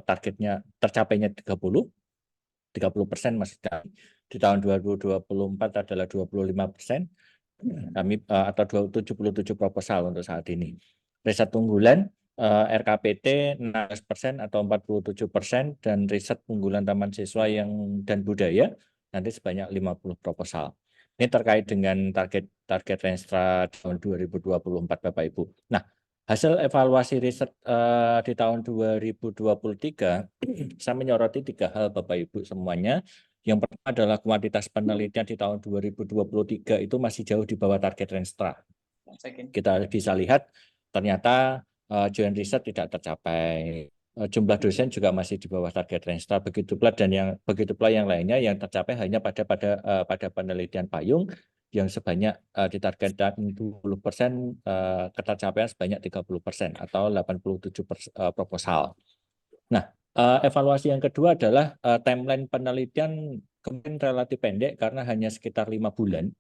targetnya tercapainya 30% maksud kami. Di tahun 2024 adalah 25%. Kami atau 77 proposal untuk saat ini. Riset unggulan RKPT 16% atau 47% dan riset unggulan taman siswa dan budaya nanti sebanyak 50 proposal. Ini terkait dengan target Renstra tahun 2024 Bapak Ibu. Nah, hasil evaluasi riset di tahun 2023 saya menyoroti 3 hal Bapak Ibu semuanya. Yang pertama adalah kuantitas penelitian di tahun 2023 itu masih jauh di bawah target Renstra. Kita bisa lihat ternyata joint research tidak tercapai. Jumlah dosen juga masih di bawah target Renstra. Begitu pula yang lainnya yang tercapai hanya pada penelitian payung yang sebanyak ditargetkan 20%, ketercapaian sebanyak 30% atau 87 proposal. Nah, evaluasi yang kedua adalah timeline penelitian kemarin relatif pendek karena hanya sekitar 5 bulan.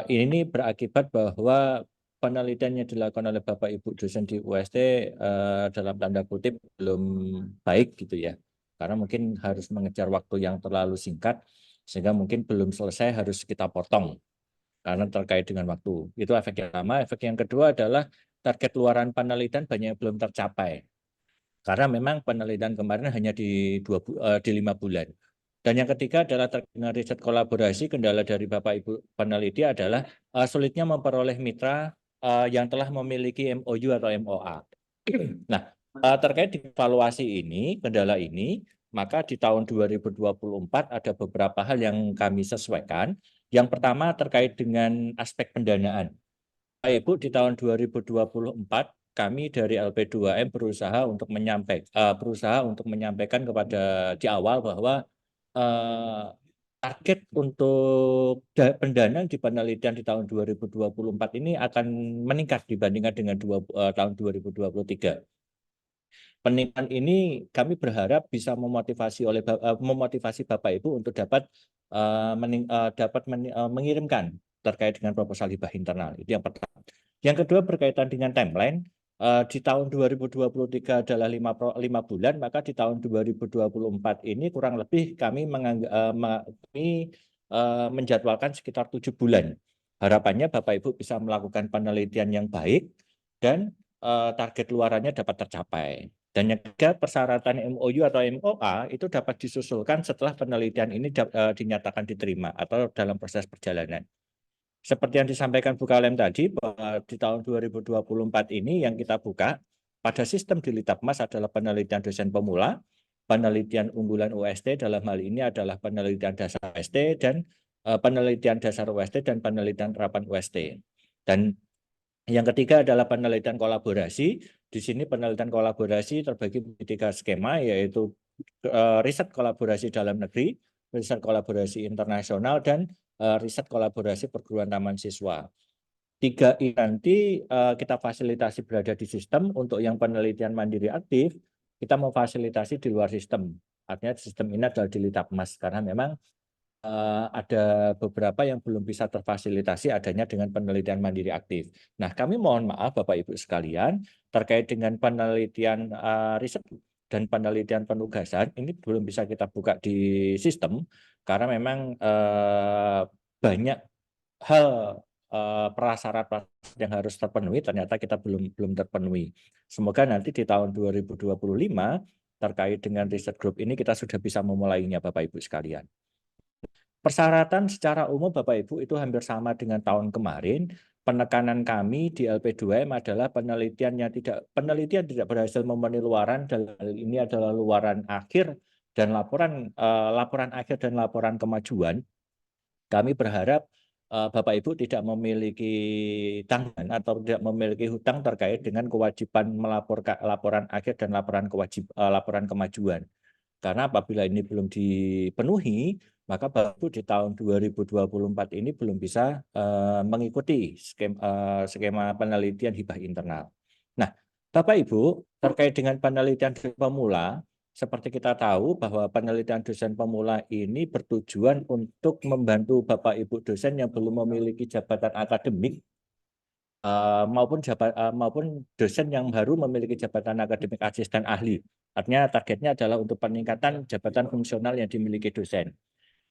Ini berakibat bahwa penelitian yang dilakukan oleh Bapak Ibu dosen di UST dalam tanda kutip belum baik gitu ya. Karena mungkin harus mengejar waktu yang terlalu singkat sehingga mungkin belum selesai harus kita potong karena terkait dengan waktu. Itu efek yang pertama. Efek yang kedua adalah target luaran penelitian banyak yang belum tercapai. Karena memang penelitian kemarin hanya di 5 bulan. Dan yang ketiga adalah terkait dengan riset kolaborasi. Kendala dari Bapak Ibu peneliti adalah sulitnya memperoleh mitra yang telah memiliki MOU atau MOA. Nah, terkait dengan evaluasi ini, kendala ini, maka di tahun 2024 ada beberapa hal yang kami sesuaikan. Yang pertama terkait dengan aspek pendanaan. Bapak Ibu, di tahun 2024 kami dari LP2M berusaha untuk menyampaikan kepada di awal bahwa target untuk pendanaan di penelitian di tahun 2024 ini akan meningkat dibandingkan dengan tahun 2023. Peningkatan ini kami berharap bisa memotivasi Bapak Ibu untuk dapat mengirimkan terkait dengan proposal hibah internal. Itu yang pertama. Yang kedua berkaitan dengan timeline. Di tahun 2023 adalah 5 bulan, maka di tahun 2024 ini kurang lebih kami menjadwalkan sekitar 7 bulan. Harapannya Bapak Ibu bisa melakukan penelitian yang baik dan target luarannya dapat tercapai. Dan yang ketiga, persyaratan MOU atau MOA itu dapat disusulkan setelah penelitian ini dinyatakan diterima atau dalam proses perjalanan. Seperti yang disampaikan Bu Kalem tadi, bahwa di tahun 2024 ini yang kita buka pada sistem di Litbangmas adalah penelitian dosen pemula, penelitian unggulan UST, dalam hal ini adalah penelitian dasar UST dan penelitian dasar UST dan penelitian terapan UST. Dan yang ketiga adalah penelitian kolaborasi. Di sini penelitian kolaborasi terbagi menjadi 3 skema, yaitu riset kolaborasi dalam negeri, riset kolaborasi internasional, dan riset kolaborasi perguruan taman siswa. 3 ini nanti kita fasilitasi berada di sistem. Untuk yang penelitian mandiri aktif, kita memfasilitasi di luar sistem. Artinya sistem ini adalah di Litbangmas, karena memang ada beberapa yang belum bisa terfasilitasi adanya dengan penelitian mandiri aktif. Nah, kami mohon maaf Bapak Ibu sekalian, terkait dengan penelitian riset dan penelitian penugasan, ini belum bisa kita buka di sistem, karena memang banyak hal prasyarat yang harus terpenuhi, ternyata kita belum terpenuhi. Semoga nanti di tahun 2025 terkait dengan riset group ini kita sudah bisa memulainya Bapak Ibu sekalian. Persyaratan secara umum Bapak Ibu itu hampir sama dengan tahun kemarin. Penekanan kami di LP2M adalah penelitian tidak berhasil memenuhi luaran, dan ini adalah luaran akhir dan laporan akhir dan laporan kemajuan. Kami berharap Bapak Ibu tidak memiliki tanggungan atau tidak memiliki hutang terkait dengan kewajiban melaporkan laporan akhir dan laporan kemajuan. Karena apabila ini belum dipenuhi, maka Bapak Ibu di tahun 2024 ini belum bisa mengikuti skema penelitian hibah internal. Nah, Bapak Ibu terkait dengan penelitian pemula, seperti kita tahu bahwa penelitian dosen pemula ini bertujuan untuk membantu Bapak Ibu dosen yang belum memiliki jabatan akademik maupun dosen yang baru memiliki jabatan akademik asisten ahli. Artinya targetnya adalah untuk peningkatan jabatan fungsional yang dimiliki dosen.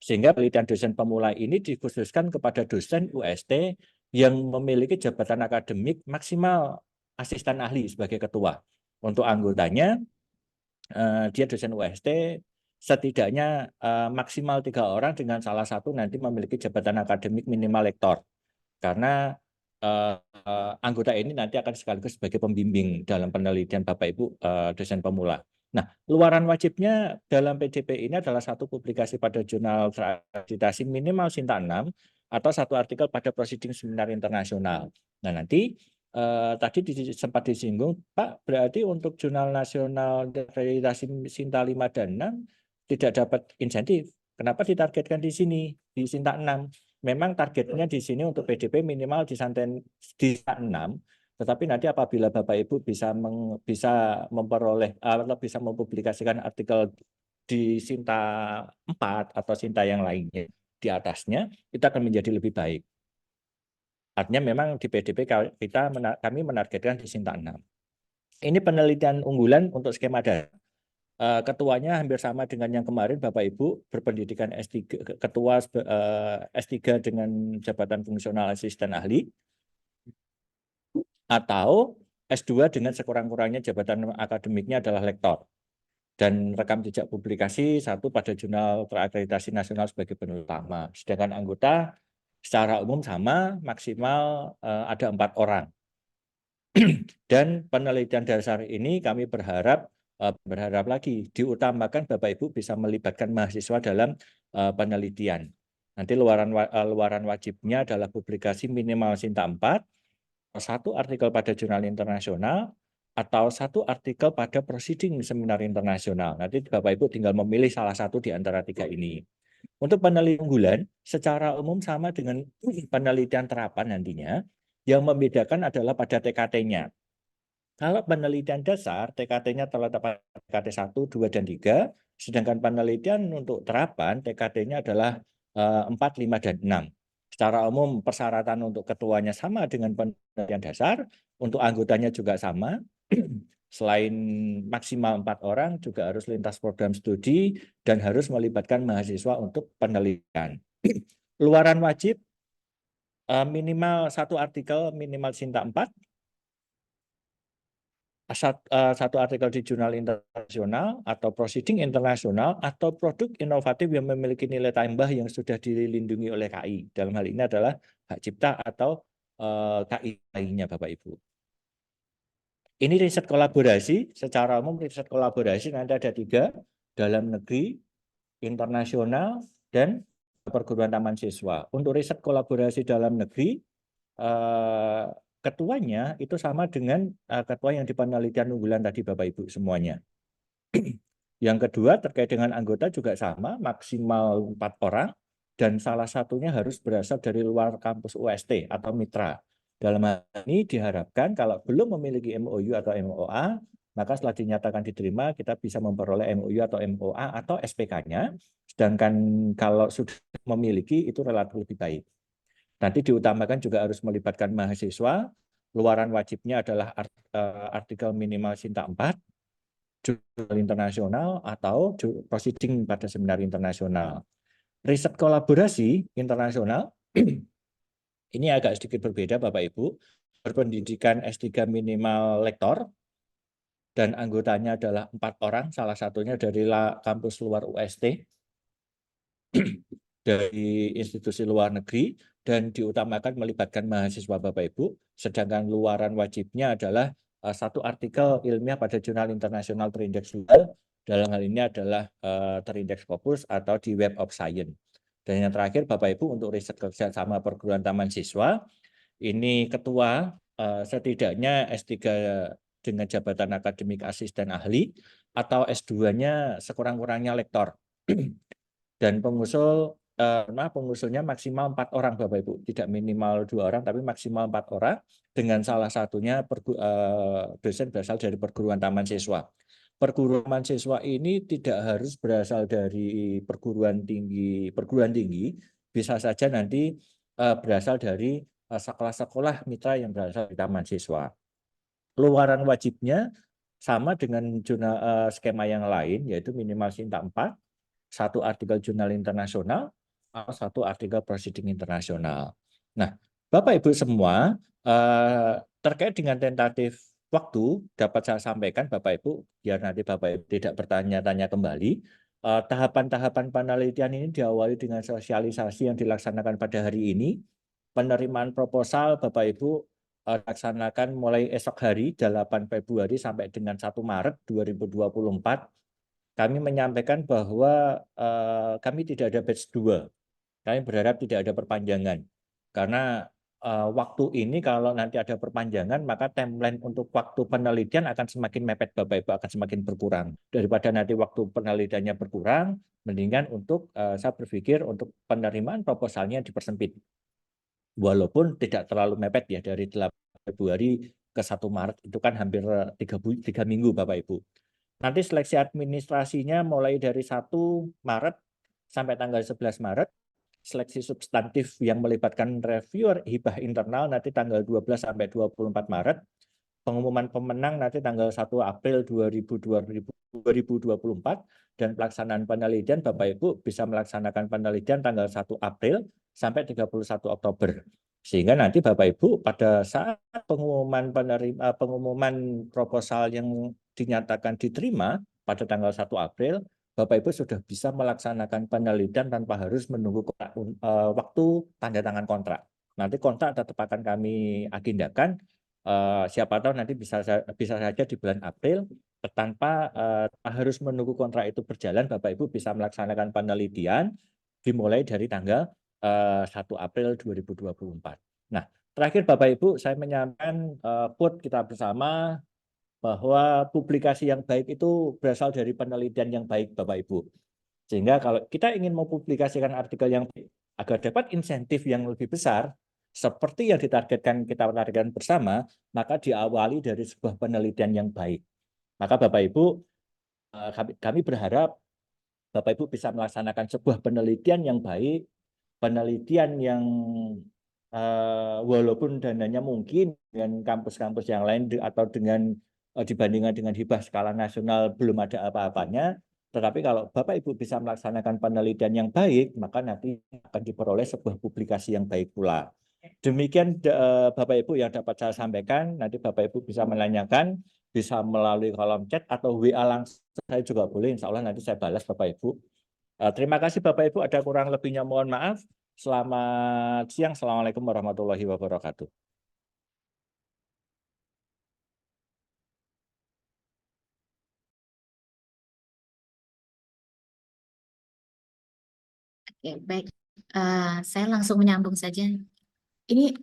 Sehingga penelitian dosen pemula ini dikhususkan kepada dosen UST yang memiliki jabatan akademik maksimal asisten ahli sebagai ketua. Untuk anggotanya, dia dosen UST, setidaknya maksimal 3 orang dengan salah satu nanti memiliki jabatan akademik minimal lektor. Karena anggota ini nanti akan sekaligus sebagai pembimbing dalam penelitian Bapak Ibu dosen pemula. Nah, luaran wajibnya dalam PDP ini adalah satu publikasi pada jurnal terakreditasi minimal Sinta 6 atau satu artikel pada proceeding seminar internasional. Nah, nanti tadi sempat disinggung, Pak, berarti untuk jurnal nasional akreditasi Sinta 5 dan 6 tidak dapat insentif. Kenapa ditargetkan di sini, di Sinta 6? Memang targetnya di sini untuk PDP minimal di Sinta 6, tetapi nanti apabila Bapak Ibu bisa memperoleh atau bisa mempublikasikan artikel di Sinta 4 atau Sinta yang lainnya di atasnya, itu akan menjadi lebih baik. Artinya memang di PDP kami menargetkan di Sinta 6. Ini penelitian unggulan untuk skema dasar. Ketuanya hampir sama dengan yang kemarin, Bapak Ibu berpendidikan S3, ketua S3 dengan jabatan fungsional asisten ahli, atau S2 dengan sekurang-kurangnya jabatan akademiknya adalah lektor. Dan rekam jejak publikasi satu pada jurnal terakreditasi nasional sebagai penulis utama. Sedangkan anggota secara umum sama, maksimal ada 4 orang. Dan penelitian dasar ini kami berharap lagi diutamakan Bapak Ibu bisa melibatkan mahasiswa dalam penelitian. Nanti luaran wajibnya adalah publikasi minimal Sinta 4, satu artikel pada jurnal internasional, atau satu artikel pada proceeding seminar internasional. Nanti Bapak Ibu tinggal memilih salah satu di antara 3 ini. Untuk penelitian unggulan, secara umum sama dengan penelitian terapan nantinya, yang membedakan adalah pada TKT-nya. Kalau penelitian dasar, TKT-nya terdapat TKT 1, 2, dan 3, sedangkan penelitian untuk terapan, TKT-nya adalah 4, 5, dan 6. Secara umum, persyaratan untuk ketuanya sama dengan penelitian dasar, untuk anggotanya juga sama. Selain maksimal 4 orang, juga harus lintas program studi, dan harus melibatkan mahasiswa untuk penelitian. Luaran wajib, minimal satu artikel, minimal Sinta 4, satu artikel di jurnal internasional atau proceeding internasional atau produk inovatif yang memiliki nilai tambah yang sudah dilindungi oleh KI. Dalam hal ini adalah hak cipta atau KI lainnya, Bapak Ibu. Ini riset kolaborasi. Secara umum riset kolaborasi nanti ada 3, dalam negeri, internasional, dan perguruan taman siswa. Untuk riset kolaborasi dalam negeri, ketuanya itu sama dengan ketua yang di penelitian unggulan tadi, Bapak Ibu semuanya. Yang kedua terkait dengan anggota juga sama, maksimal 4 orang, dan salah satunya harus berasal dari luar kampus UST atau mitra. Dalam hal ini diharapkan kalau belum memiliki MOU atau MOA, maka setelah dinyatakan diterima kita bisa memperoleh MOU atau MOA atau SPK-nya, sedangkan kalau sudah memiliki itu relatif lebih baik. Nanti diutamakan juga harus melibatkan mahasiswa, luaran wajibnya adalah artikel minimal Sinta 4, jurnal internasional, atau proceeding pada seminar internasional. Riset kolaborasi internasional, ini agak sedikit berbeda Bapak Ibu, berpendidikan S3 minimal lektor, dan anggotanya adalah 4 orang, salah satunya dari kampus luar UST, dari institusi luar negeri, dan diutamakan melibatkan mahasiswa Bapak Ibu, sedangkan luaran wajibnya adalah satu artikel ilmiah pada jurnal internasional terindeks global, dalam hal ini adalah terindeks Scopus atau di Web of Science. Dan yang terakhir Bapak Ibu untuk riset kerjasama perguruan taman siswa, ini ketua setidaknya S3 dengan jabatan akademik asisten ahli, atau S2-nya sekurang-kurangnya lektor. Dan pengusulnya maksimal 4 orang Bapak Ibu, tidak minimal 2 orang tapi maksimal 4 orang, dengan salah satunya dosen berasal dari perguruan taman siswa. perguruan mahasiswa ini tidak harus berasal dari perguruan tinggi, bisa saja nanti berasal dari sekolah-sekolah mitra yang berasal dari taman siswa. Keluaran wajibnya sama dengan skema yang lain, yaitu minimal Sintak 4, 1 artikel jurnal internasional, atau 1 artikel proceeding internasional. Nah, Bapak Ibu semua, terkait dengan tentatif waktu dapat saya sampaikan Bapak Ibu, biar nanti Bapak Ibu tidak bertanya-tanya kembali. Tahapan-tahapan penelitian ini diawali dengan sosialisasi yang dilaksanakan pada hari ini. Penerimaan proposal Bapak Ibu laksanakan mulai esok hari 8 Februari sampai dengan 1 Maret 2024. Kami menyampaikan bahwa kami tidak ada batch 2. Kami berharap tidak ada perpanjangan. Karena waktu ini kalau nanti ada perpanjangan, maka timeline untuk waktu penelitian akan semakin mepet Bapak Ibu, akan semakin berkurang. Daripada nanti waktu penelitiannya berkurang, mendingan untuk saya berpikir untuk penerimaan proposalnya dipersempit. Walaupun tidak terlalu mepet ya, dari 8 Februari ke 1 Maret itu kan hampir 3 minggu Bapak Ibu. Nanti seleksi administrasinya mulai dari 1 Maret sampai tanggal 11 Maret. Seleksi substantif yang melibatkan reviewer hibah internal nanti tanggal 12 sampai 24 Maret. Pengumuman pemenang nanti tanggal 1 April 2024 dan pelaksanaan penelitian Bapak Ibu bisa melaksanakan penelitian tanggal 1 April sampai 31 Oktober. Sehingga nanti Bapak Ibu pada saat pengumuman proposal yang dinyatakan diterima pada tanggal 1 April, Bapak Ibu sudah bisa melaksanakan penelitian tanpa harus menunggu waktu tanda tangan kontrak. Nanti kontrak tetap akan kami agendakan. Siapa tahu nanti bisa saja di bulan April tanpa harus menunggu kontrak itu berjalan, Bapak Ibu bisa melaksanakan penelitian dimulai dari tanggal 1 April 2024. Nah, terakhir Bapak Ibu saya menyampaikan quote kita bersama bahwa publikasi yang baik itu berasal dari penelitian yang baik Bapak Ibu. Sehingga kalau kita ingin mempublikasikan artikel yang baik agar dapat insentif yang lebih besar, seperti yang kita targetkan bersama, maka diawali dari sebuah penelitian yang baik. Maka Bapak Ibu, kami berharap Bapak Ibu bisa melaksanakan sebuah penelitian yang baik, penelitian yang walaupun dananya mungkin dengan kampus-kampus yang lain atau dengan dibandingkan dengan hibah skala nasional belum ada apa-apanya, tetapi kalau Bapak Ibu bisa melaksanakan penelitian yang baik, maka nanti akan diperoleh sebuah publikasi yang baik pula. Demikian Bapak Ibu yang dapat saya sampaikan. Nanti Bapak Ibu bisa menanyakan, bisa melalui kolom chat atau WA langsung saya juga boleh. Insya Allah nanti saya balas Bapak Ibu. Terima kasih Bapak Ibu. Ada kurang lebihnya mohon maaf. Selamat siang. Assalamualaikum warahmatullahi wabarakatuh. Oke, baik. Saya langsung menyambung saja. Ini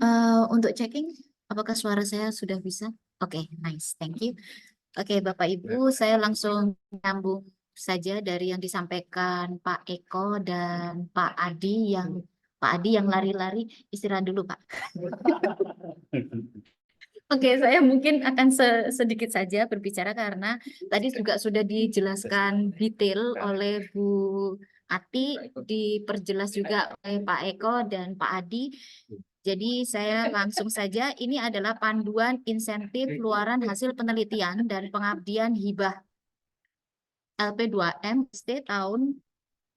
untuk checking, apakah suara saya sudah bisa? Oke, nice, thank you. Oke, Bapak Ibu, saya langsung menyambung saja dari yang disampaikan Pak Eko dan Pak Adi yang lari-lari. Istirahat dulu, Pak. Oke, saya mungkin akan sedikit saja berbicara karena tadi juga sudah dijelaskan detail oleh Bu Ati, diperjelas juga oleh Pak Eko dan Pak Adi. Jadi saya langsung saja, ini adalah panduan insentif luaran hasil penelitian dan pengabdian hibah LP2M ST tahun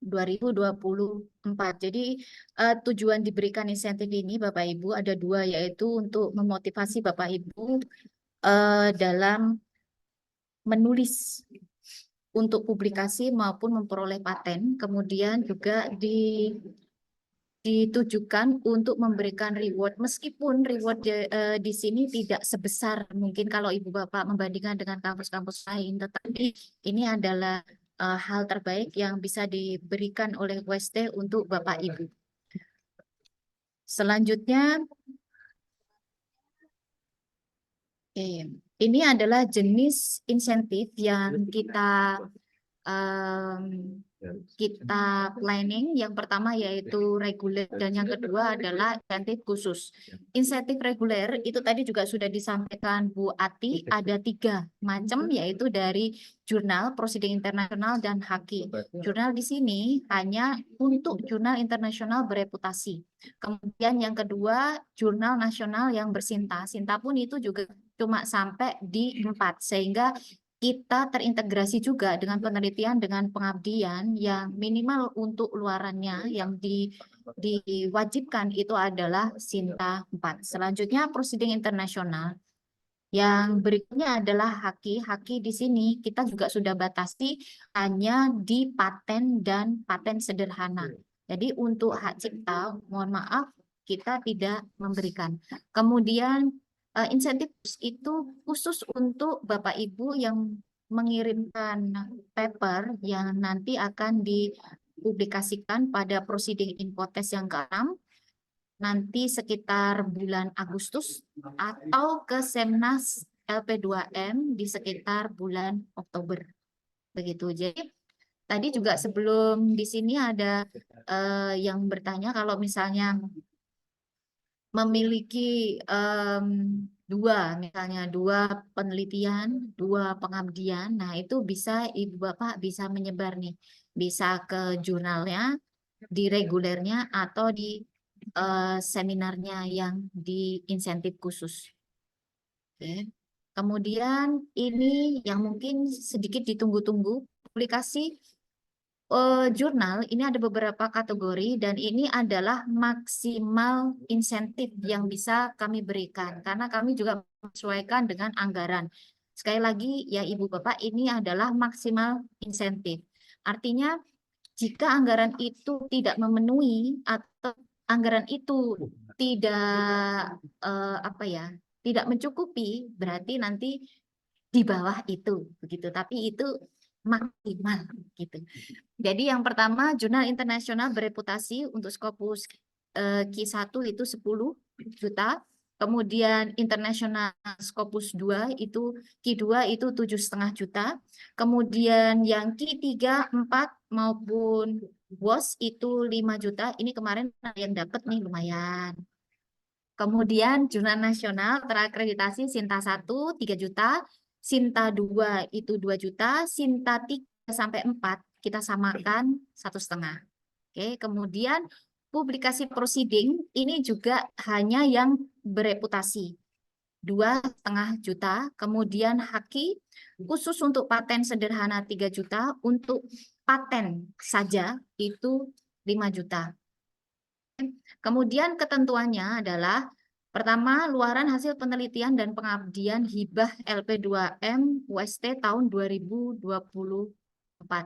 2024. Jadi tujuan diberikan insentif ini Bapak Ibu ada 2, yaitu untuk memotivasi Bapak Ibu dalam menulis untuk publikasi maupun memperoleh paten, kemudian juga ditujukan untuk memberikan reward, meskipun reward di sini tidak sebesar mungkin kalau Ibu Bapak membandingkan dengan kampus-kampus lain, tetapi ini adalah hal terbaik yang bisa diberikan oleh WST untuk Bapak Ibu. Selanjutnya, ini adalah jenis insentif yang kita kita planning. Yang pertama yaitu reguler dan yang kedua adalah insentif khusus. Insentif reguler itu tadi juga sudah disampaikan Bu Ati, ada 3 macam, yaitu dari jurnal, prosiding internasional, dan haki. Jurnal di sini hanya untuk jurnal internasional bereputasi. Kemudian yang kedua, jurnal nasional yang bersinta. Sinta pun itu juga cuma sampai di 4, sehingga kita terintegrasi juga dengan penelitian dengan pengabdian yang minimal untuk luarannya yang diwajibkan itu adalah Sinta 4. Selanjutnya proceeding internasional. Yang berikutnya adalah haki. Haki di sini kita juga sudah batasi hanya di paten dan paten sederhana. Jadi untuk hak cipta, mohon maaf, kita tidak memberikan. Kemudian insentif itu khusus untuk Bapak Ibu yang mengirimkan paper yang nanti akan dipublikasikan pada proceeding Infotes yang ke-6, nanti sekitar bulan Agustus, atau ke Semnas LP2M di sekitar bulan Oktober. Begitu. Jadi tadi juga sebelum di sini ada yang bertanya kalau misalnya memiliki misalnya dua penelitian, 2 pengabdian, nah itu bisa Ibu Bapak bisa menyebar nih, bisa ke jurnalnya, di regulernya, atau di seminarnya yang di insentif khusus. Oke. Kemudian ini yang mungkin sedikit ditunggu-tunggu, publikasi jurnal ini ada beberapa kategori dan ini adalah maksimal insentif yang bisa kami berikan karena kami juga menyesuaikan dengan anggaran. Sekali lagi ya Ibu Bapak, ini adalah maksimal insentif. Artinya jika anggaran itu tidak memenuhi atau anggaran itu tidak tidak mencukupi, berarti nanti di bawah itu begitu. Tapi itu maksimal gitu. Jadi yang pertama jurnal internasional bereputasi untuk Scopus Q1 itu 10 juta. Kemudian internasional Scopus 2 itu Q2 itu 7,5 juta. Kemudian yang Q3, 4 maupun WOS itu 5 juta. Ini kemarin yang dapat nih lumayan. Kemudian jurnal nasional terakreditasi Sinta 1 3 juta, Sinta 2 itu 2 juta, Sinta 3 sampai 4 kita samakan 1,5. Oke, kemudian publikasi proceeding ini juga hanya yang bereputasi 2,5 juta, kemudian haki khusus untuk paten sederhana 3 juta, untuk paten saja itu 5 juta. Kemudian ketentuannya adalah pertama, luaran hasil penelitian dan pengabdian hibah LP2M UST tahun 2024.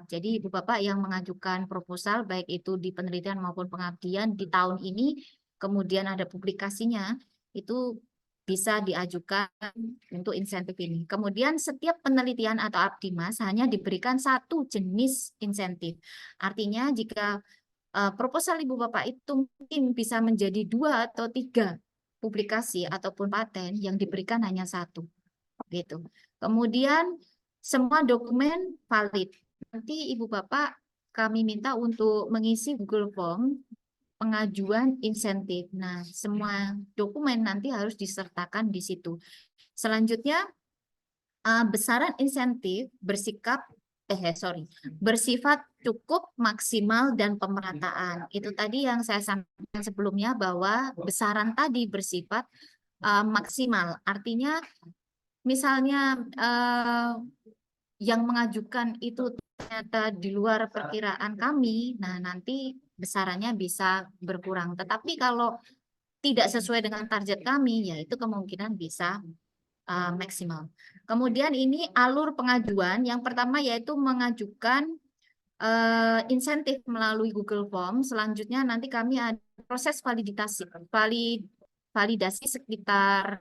Jadi Ibu Bapak yang mengajukan proposal baik itu di penelitian maupun pengabdian di tahun ini, kemudian ada publikasinya, itu bisa diajukan untuk insentif ini. Kemudian setiap penelitian atau abdimas hanya diberikan 1 jenis insentif. Artinya jika proposal Ibu Bapak itu mungkin bisa menjadi 2 atau 3 publikasi ataupun paten, yang diberikan hanya 1 gitu. Kemudian semua dokumen valid. Nanti Ibu Bapak kami minta untuk mengisi Google Form pengajuan insentif. Nah, semua dokumen nanti harus disertakan di situ. Selanjutnya besaran insentif bersifat cukup, maksimal, dan pemerataan. Itu tadi yang saya sampaikan sebelumnya bahwa besaran tadi bersifat maksimal. Artinya misalnya yang mengajukan itu ternyata di luar perkiraan kami, nah nanti besarannya bisa berkurang. Tetapi kalau tidak sesuai dengan target kami, ya itu kemungkinan bisa maksimal. Kemudian ini alur pengajuan. Yang pertama yaitu mengajukan insentif melalui Google Form. Selanjutnya nanti kami ada proses validasi sekitar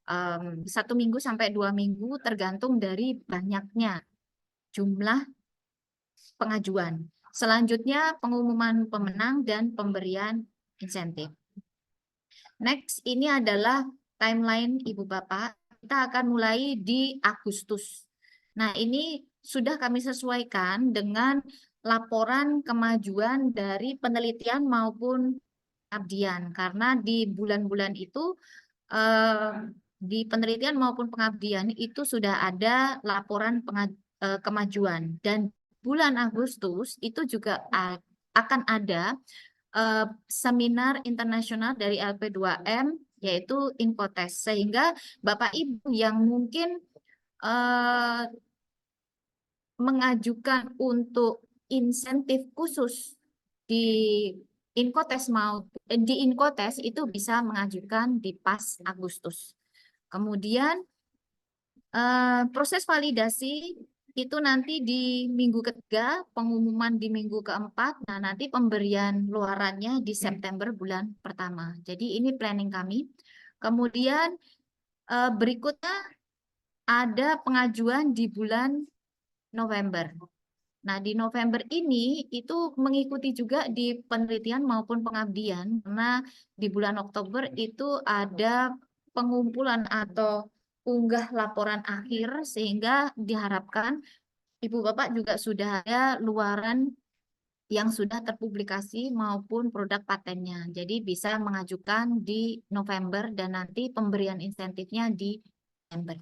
1 minggu sampai 2 minggu tergantung dari banyaknya jumlah pengajuan. Selanjutnya pengumuman pemenang dan pemberian insentif. Next, ini adalah timeline Ibu Bapak. Kita akan mulai di Agustus. Nah, ini sudah kami sesuaikan dengan laporan kemajuan dari penelitian maupun pengabdian, karena di bulan-bulan itu di penelitian maupun pengabdian itu sudah ada laporan kemajuan, dan bulan Agustus itu juga akan ada seminar internasional dari LP2M yaitu Infotes, sehingga Bapak Ibu yang mungkin mengajukan untuk insentif khusus di Infotes itu bisa mengajukan di pas Agustus. Kemudian proses validasi itu nanti di minggu ketiga, pengumuman di minggu keempat, nah nanti pemberian luarannya di September bulan pertama. Jadi ini planning kami. Kemudian berikutnya ada pengajuan di bulan November. Nah, di November ini itu mengikuti juga di penelitian maupun pengabdian, karena di bulan Oktober itu ada pengumpulan atau unggah laporan akhir, sehingga diharapkan Ibu Bapak juga sudah ada luaran yang sudah terpublikasi maupun produk patennya. Jadi bisa mengajukan di November dan nanti pemberian insentifnya di Desember.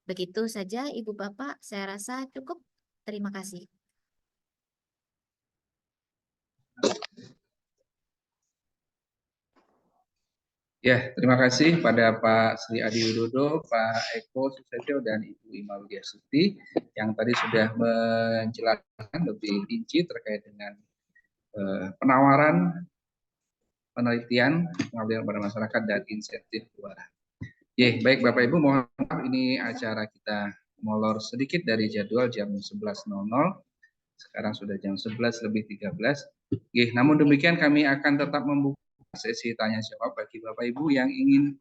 Begitu saja Ibu Bapak, saya rasa cukup. Terima kasih. Ya, terima kasih pada Pak Sri Adi Widodo, Pak Eko Susetyo, dan Ibu Ima Widyasuti yang tadi sudah menjelaskan lebih rinci terkait dengan penawaran penelitian, pengabdian pada masyarakat, dan insentif luaran. Ya, baik Bapak Ibu, mohon maaf ini acara kita molor sedikit dari jadwal jam 11.00. Sekarang sudah jam 11:13. Namun demikian kami akan tetap membuka sesi tanya jawab bagi Bapak Ibu yang ingin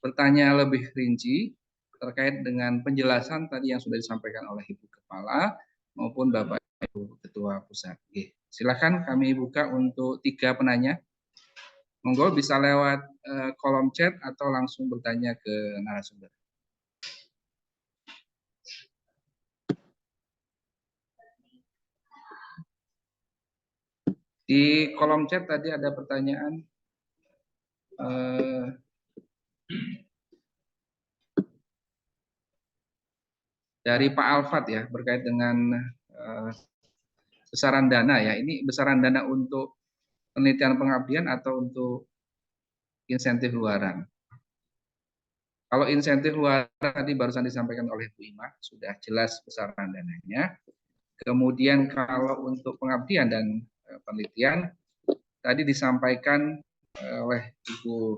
bertanya lebih rinci terkait dengan penjelasan tadi yang sudah disampaikan oleh Ibu Kepala maupun Bapak Ibu Ketua Pusat. Silakan kami buka untuk 3 penanya. Monggo bisa lewat kolom chat atau langsung bertanya ke narasumber. Di kolom chat tadi ada pertanyaan dari Pak Alfat ya, berkait dengan besaran dana ya. Ini besaran dana untuk penelitian pengabdian atau untuk insentif luaran? Kalau insentif luaran tadi barusan disampaikan oleh Bu Ima, sudah jelas besaran dananya. Kemudian kalau untuk pengabdian dan penelitian, tadi disampaikan oleh Ibu